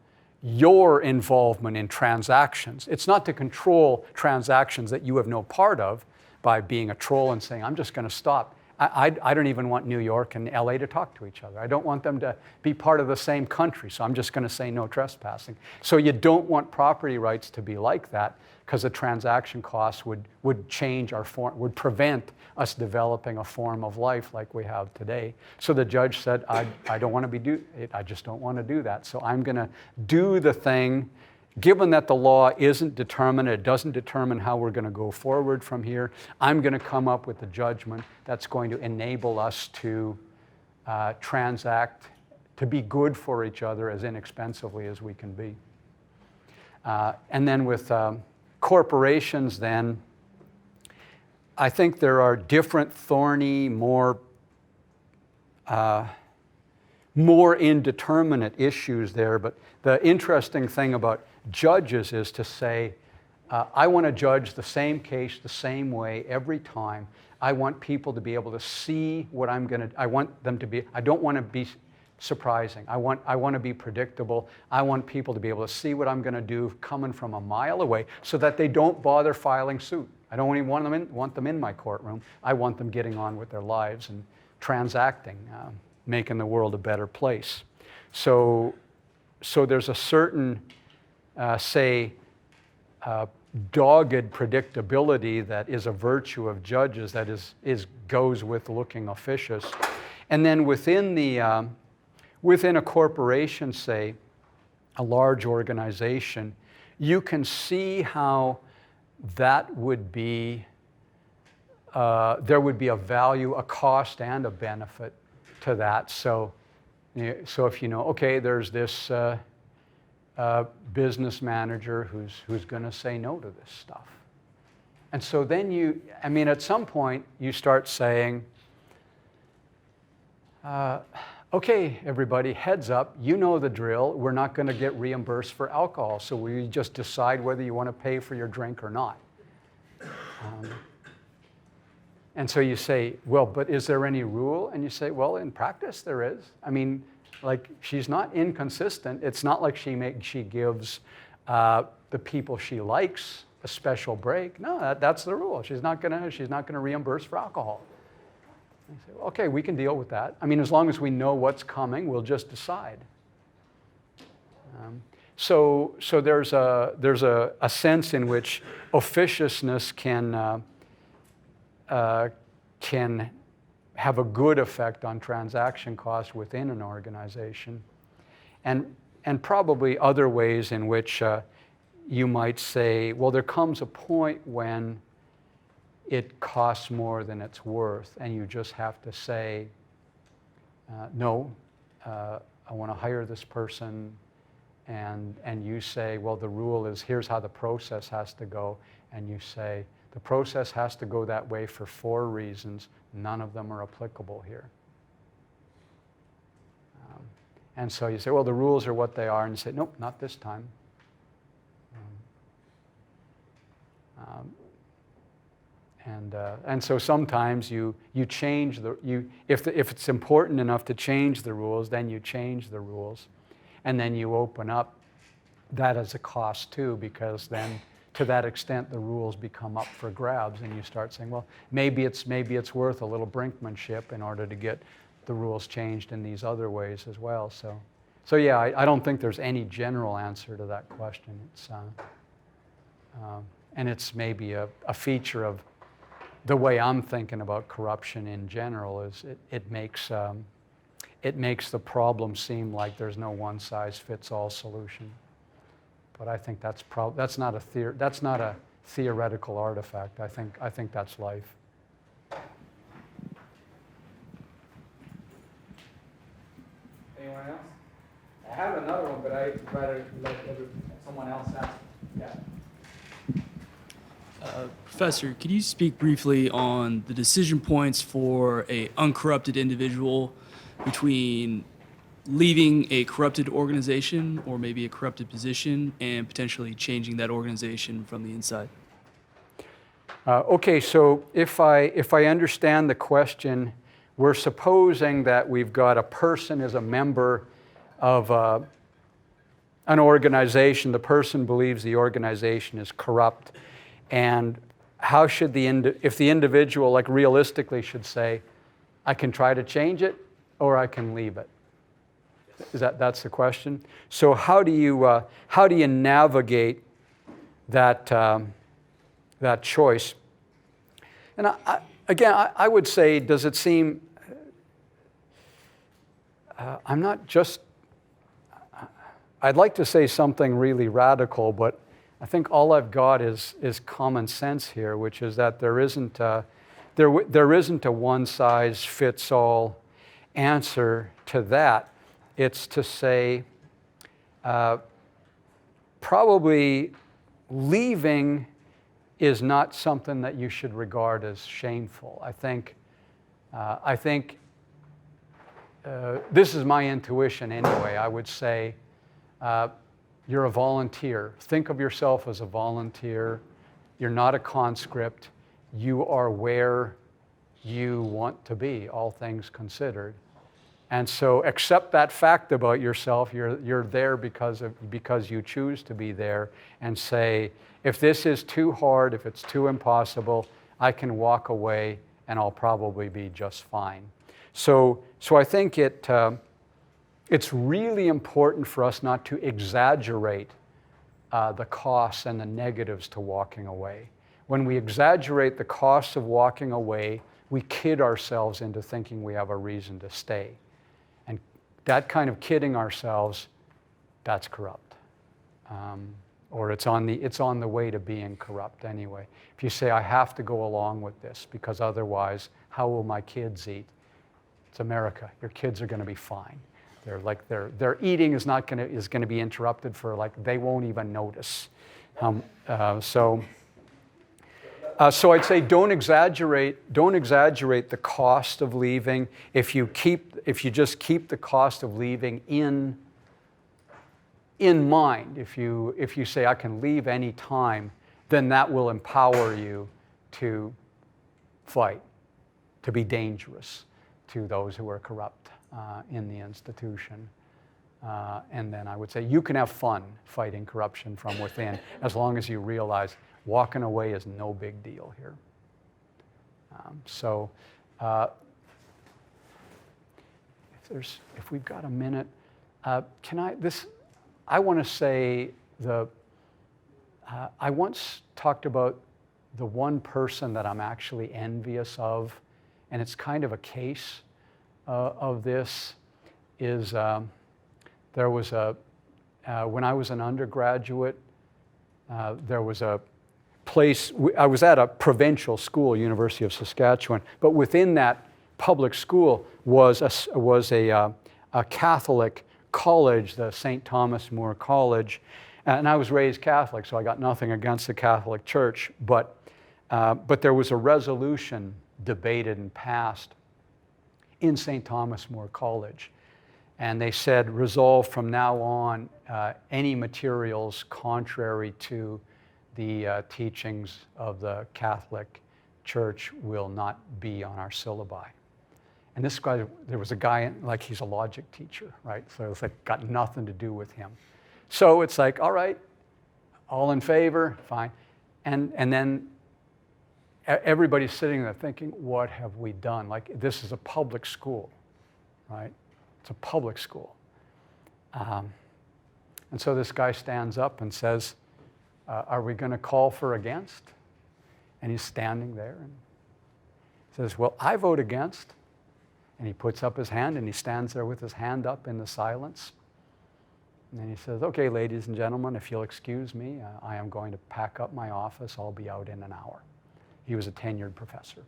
your involvement in transactions. It's not to control transactions that you have no part of by being a troll and saying, I'm just going to stop I don't even want New York and LA to talk to each other. I don't want them to be part of the same country, so I'm just going to say no trespassing. So you don't want property rights to be like that, because the transaction costs would change our form, would prevent us developing a form of life like we have today. So the judge said, I don't want to I just don't want to do that. So I'm going to do the thing. Given that the law isn't determined, it doesn't determine how we're going to go forward from here, I'm going to come up with a judgment that's going to enable us to transact, to be good for each other as inexpensively as we can be. And then with corporations, then, I think there are different thorny, more indeterminate issues there. But the interesting thing about judges is to say, I want to judge the same case the same way every time. I want people to be able to see what I'm going to, I want them to be, I don't want to be surprising. I want to be predictable. I want people to be able to see what I'm going to do coming from a mile away, so that they don't bother filing suit. I don't even want them in my courtroom. I want them getting on with their lives and transacting, making the world a better place. So there's a certain, dogged predictability that is a virtue of judges that goes with looking officious. And then within a corporation, say, a large organization, you can see how that would be, there would be a value, a cost, and a benefit to that. So if you know, okay, there's this business manager who's going to say no to this stuff. And so then at some point, you start saying, okay, everybody, heads up, you know the drill. We're not going to get reimbursed for alcohol, so we just decide whether you want to pay for your drink or not. And so you say, well, but is there any rule? And you say, well, in practice there is. I mean, like, she's not inconsistent. It's not like she gives the people she likes a special break. No, that's the rule. She's not gonna reimburse for alcohol. And you say, well, okay, we can deal with that. I mean, as long as we know what's coming, we'll just decide. So there's a sense in which officiousness can have a good effect on transaction costs within an organization, and probably other ways in which you might say, well, there comes a point when it costs more than it's worth, and you just have to say, no, I want to hire this person, and you say, well, the rule is here's how the process has to go, and you say, the process has to go that way for 4 reasons. None of them are applicable here. And so you say, well, the rules are what they are. And you say, nope, not this time. And so sometimes you change if it's important enough to change the rules, then you change the rules. And then you open up that as a cost too, because then to that extent, the rules become up for grabs, and you start saying, well, maybe it's worth a little brinkmanship in order to get the rules changed in these other ways as well. So yeah, I don't think there's any general answer to that question. And it's maybe a feature of the way I'm thinking about corruption in general. Is it makes the problem seem like there's no one-size-fits-all solution. But I think that's not a theoretical artifact. I think that's life. Anyone else? I have another one, but I'd rather let someone else ask. Yeah. Professor, could you speak briefly on the decision points for an uncorrupted individual between leaving a corrupted organization or maybe a corrupted position and potentially changing that organization from the inside? Okay, so if I understand the question, we're supposing that we've got a person as a member of an organization. The person believes the organization is corrupt, and how should if the individual, like, realistically should say, I can try to change it, or I can leave it. That's the question? So how do you navigate that, that choice? And I would say, does it seem, I'm not just, I'd like to say something really radical, but I think all I've got is common sense here, which is that there isn't a one-size-fits-all answer to that. It's to say, probably leaving is not something that you should regard as shameful. I think this is my intuition anyway. I would say you're a volunteer. Think of yourself as a volunteer. You're not a conscript. You are where you want to be, all things considered. And so accept that fact about yourself. You're there because you choose to be there, and say, if this is too hard, if it's too impossible, I can walk away and I'll probably be just fine. So I think it's really important for us not to exaggerate the costs and the negatives to walking away. When we exaggerate the costs of walking away, we kid ourselves into thinking we have a reason to stay. And that kind of kidding ourselves, that's corrupt. Or it's on the way to being corrupt anyway. If you say, I have to go along with this because otherwise, how will my kids eat? It's America. Your kids are going to be fine. Their eating is going to be interrupted for they won't even notice. So I'd say don't exaggerate the cost of leaving. If you just keep the cost of leaving in mind, if you say I can leave any time, then that will empower you to fight, to be dangerous to those who are corrupt in the institution. And then I would say you can have fun fighting corruption from within as long as you realize walking away is no big deal here. If we've got a minute, I want to say I once talked about the one person that I'm actually envious of, and it's kind of a case of this, is there was when I was an undergraduate, there was a place, I was at a provincial school, University of Saskatchewan, but within that public school was a Catholic college, the St. Thomas More College, and I was raised Catholic, so I got nothing against the Catholic Church, but there was a resolution debated and passed in St. Thomas More College, and they said, resolve from now on any materials contrary to the teachings of the Catholic Church will not be on our syllabi. And this guy, there was a guy, he's a logic teacher, right? So it's got nothing to do with him. So it's all right, all in favor, fine. And then everybody's sitting there thinking, what have we done? This is a public school, right? It's a public school. And so this guy stands up and says, are we going to call for against? And he's standing there and says, well, I vote against. And he puts up his hand and he stands there with his hand up in the silence. And then he says, okay, ladies and gentlemen, if you'll excuse me, I am going to pack up my office. I'll be out in an hour. He was a tenured professor.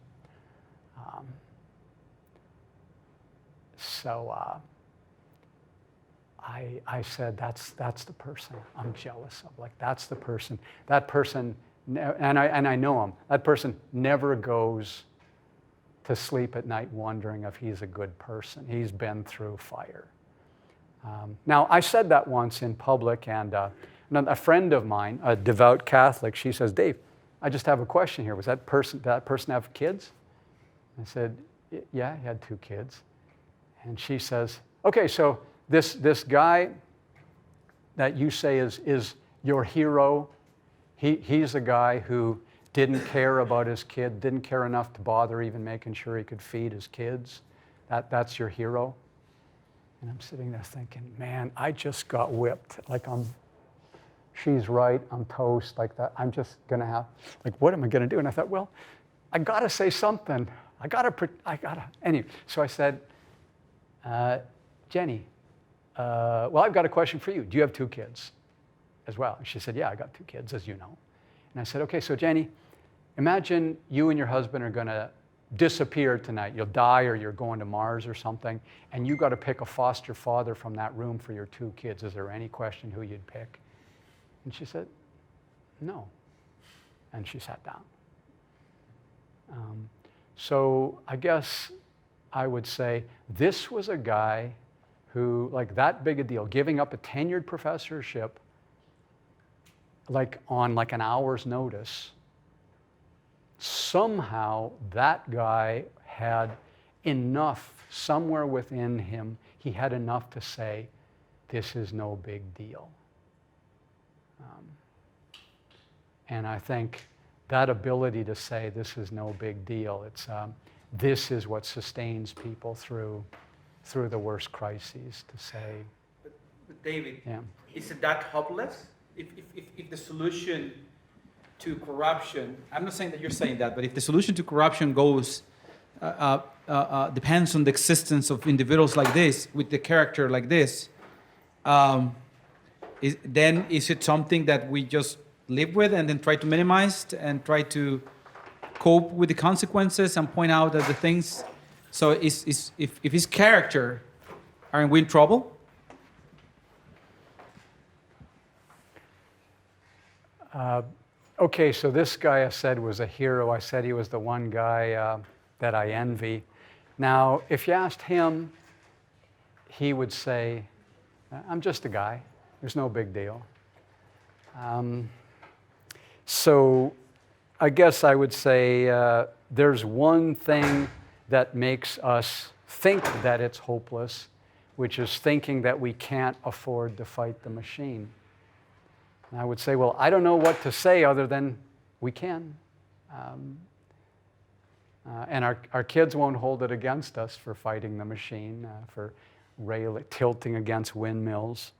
I said, that's the person I'm jealous of. That's the person. That person, and I know him. That person never goes to sleep at night wondering if he's a good person. He's been through fire. Now, I said that once in public, and a friend of mine, a devout Catholic, she says, Dave, I just have a question here. Did that person have kids? I said, yeah, he had 2 kids. And she says, okay, so this guy that you say is your hero, he's the guy who didn't care about his kid, didn't care enough to bother even making sure he could feed his kids. That's your hero. And I'm sitting there thinking, man, I just got whipped. Like she's right, I'm toast, like that. I'm just gonna have, like, what am I gonna do? And I thought, well, I gotta say something. I gotta, anyway. So I said, Jenny, well, I've got a question for you. Do you have 2 kids as well? And she said, yeah, I got 2 kids, as you know. And I said, okay, so Jenny, imagine you and your husband are gonna disappear tonight. You'll die or you're going to Mars or something, and you got to pick a foster father from that room for your 2 kids. Is there any question who you'd pick? And she said, no. And she sat down. So I guess I would say this was a guy who, like, that big a deal, giving up a tenured professorship like on like an hour's notice. Somehow that guy had enough somewhere within him, he had enough to say, this is no big deal. And I think that ability to say this is no big deal, this is what sustains people through the worst crises, to say. But David, yeah. Is it that hopeless? If the solution to corruption, I'm not saying that you're saying that, but if the solution to corruption depends on the existence of individuals like this, with the character like this, then is it something that we just live with and then try to minimize and try to cope with the consequences and point out that the things, so if his character, aren't we in trouble? Okay, so this guy I said was a hero. I said he was the one guy that I envy. Now, if you asked him, he would say, I'm just a guy. There's no big deal. So I guess I would say there's one thing that makes us think that it's hopeless, which is thinking that we can't afford to fight the machine. And I would say, well, I don't know what to say other than we can. And our kids won't hold it against us for fighting the machine, for tilting against windmills.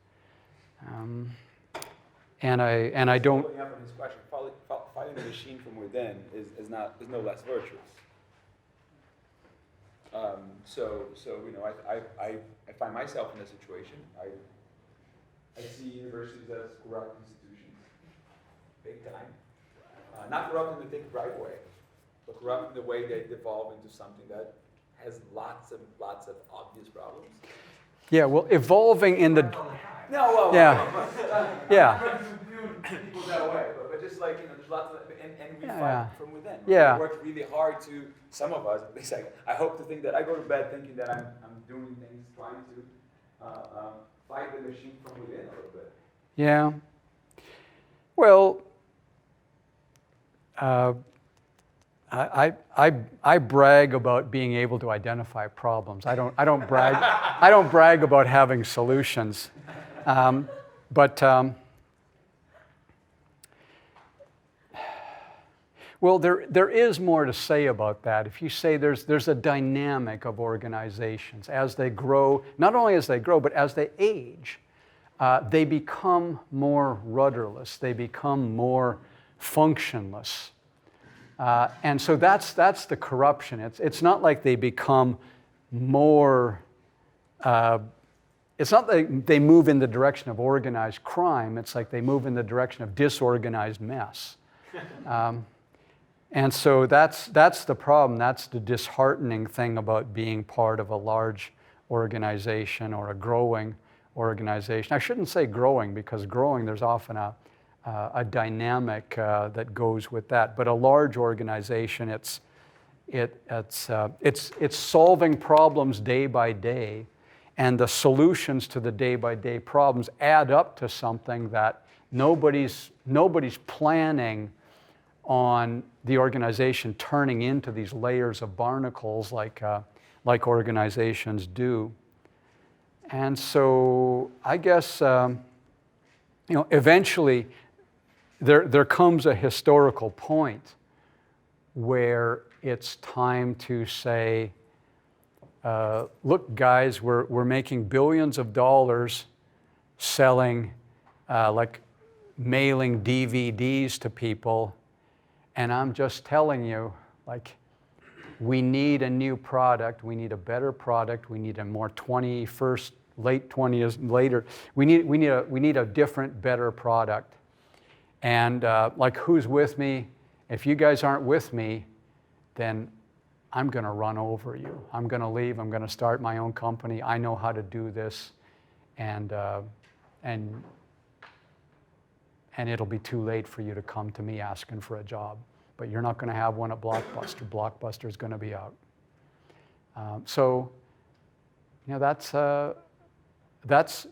And I don't. Following up on his question, fighting the machine from within is no less virtuous. So you know, I find myself in a situation. I see universities as corrupt institutions, big time. Not corrupt in the big right way, but corrupt in the way they devolve into something that has lots of obvious problems. Yeah, well, evolving in the. No, well, Yeah. People that way, but just like, you know, there's lots of, and we fight from within. Yeah. We work really hard to, some of us, at least I hope to think that I go to bed thinking that I'm doing things, trying to fight the machine from within a little bit. Yeah. Well, I brag about being able to identify problems. I don't brag. I don't brag about having solutions. Well, there is more to say about that. If you say there's a dynamic of organizations as they grow, not only as they grow, but as they age, they become more rudderless. They become more functionless. And so that's the corruption. It's not like they become more, it's not like they move in the direction of organized crime. It's like they move in the direction of disorganized mess. And so that's the problem. That's the disheartening thing about being part of a large organization or a growing organization. I shouldn't say growing, because growing, there's often a dynamic that goes with that. But a large organization, it's solving problems day by day, and the solutions to the day-by-day problems add up to something that nobody's planning on the organization turning into these layers of barnacles like organizations do. And so I guess eventually there comes a historical point where it's time to say, look, guys, we're making billions of dollars selling, like mailing DVDs to people, and I'm just telling you, like, we need a new product, we need a better product, we need a more 21st, late 20s, later, we need a different, better product. And like, who's with me? If you guys aren't with me, then I'm going to run over you. I'm going to leave. I'm going to start my own company. I know how to do this, and it'll be too late for you to come to me asking for a job. But you're not going to have one at Blockbuster. Blockbuster's going to be out. So, you know,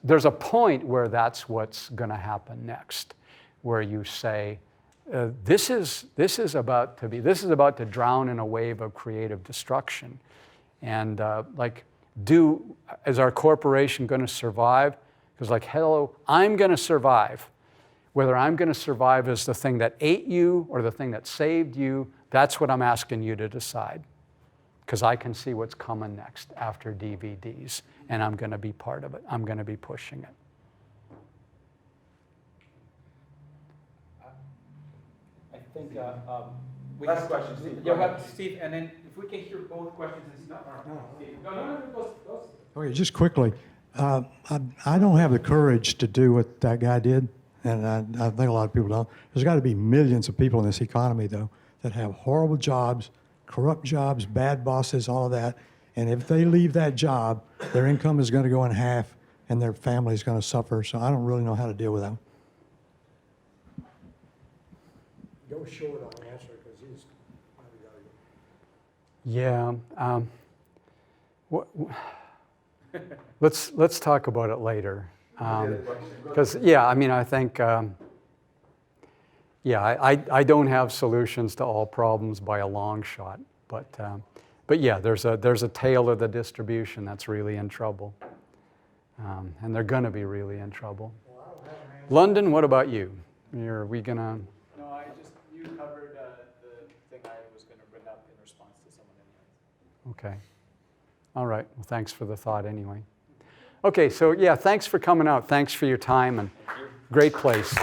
there's a point where that's what's going to happen next, where you say, this is about to drown in a wave of creative destruction, and is our corporation going to survive? Because like, hello, I'm going to survive. Whether I'm going to survive as the thing that ate you or the thing that saved you, that's what I'm asking you to decide. Because I can see what's coming next after DVDs, and I'm going to be part of it. I'm going to be pushing it. I think we have questions. You have Steve, and then if we can hear both questions. No. Okay, just quickly, I don't have the courage to do what that guy did, and I think a lot of people don't. There's got to be millions of people in this economy, though, that have horrible jobs, corrupt jobs, bad bosses, all of that, and if they leave that job, their income is going to go in half, and their family is going to suffer, so I don't really know how to deal with them. Go short on the answer, because he's... Yeah. Let's talk about it later. Because I mean, I think I don't have solutions to all problems by a long shot, but yeah, there's a tail of the distribution that's really in trouble, and they're going to be really in trouble. London, what about you? Are we gonna? No, you covered the thing I was going to bring up in response to someone else. Okay. All right. Well, thanks for the thought anyway. Okay, so yeah, thanks for coming out. Thanks for your time, and great place.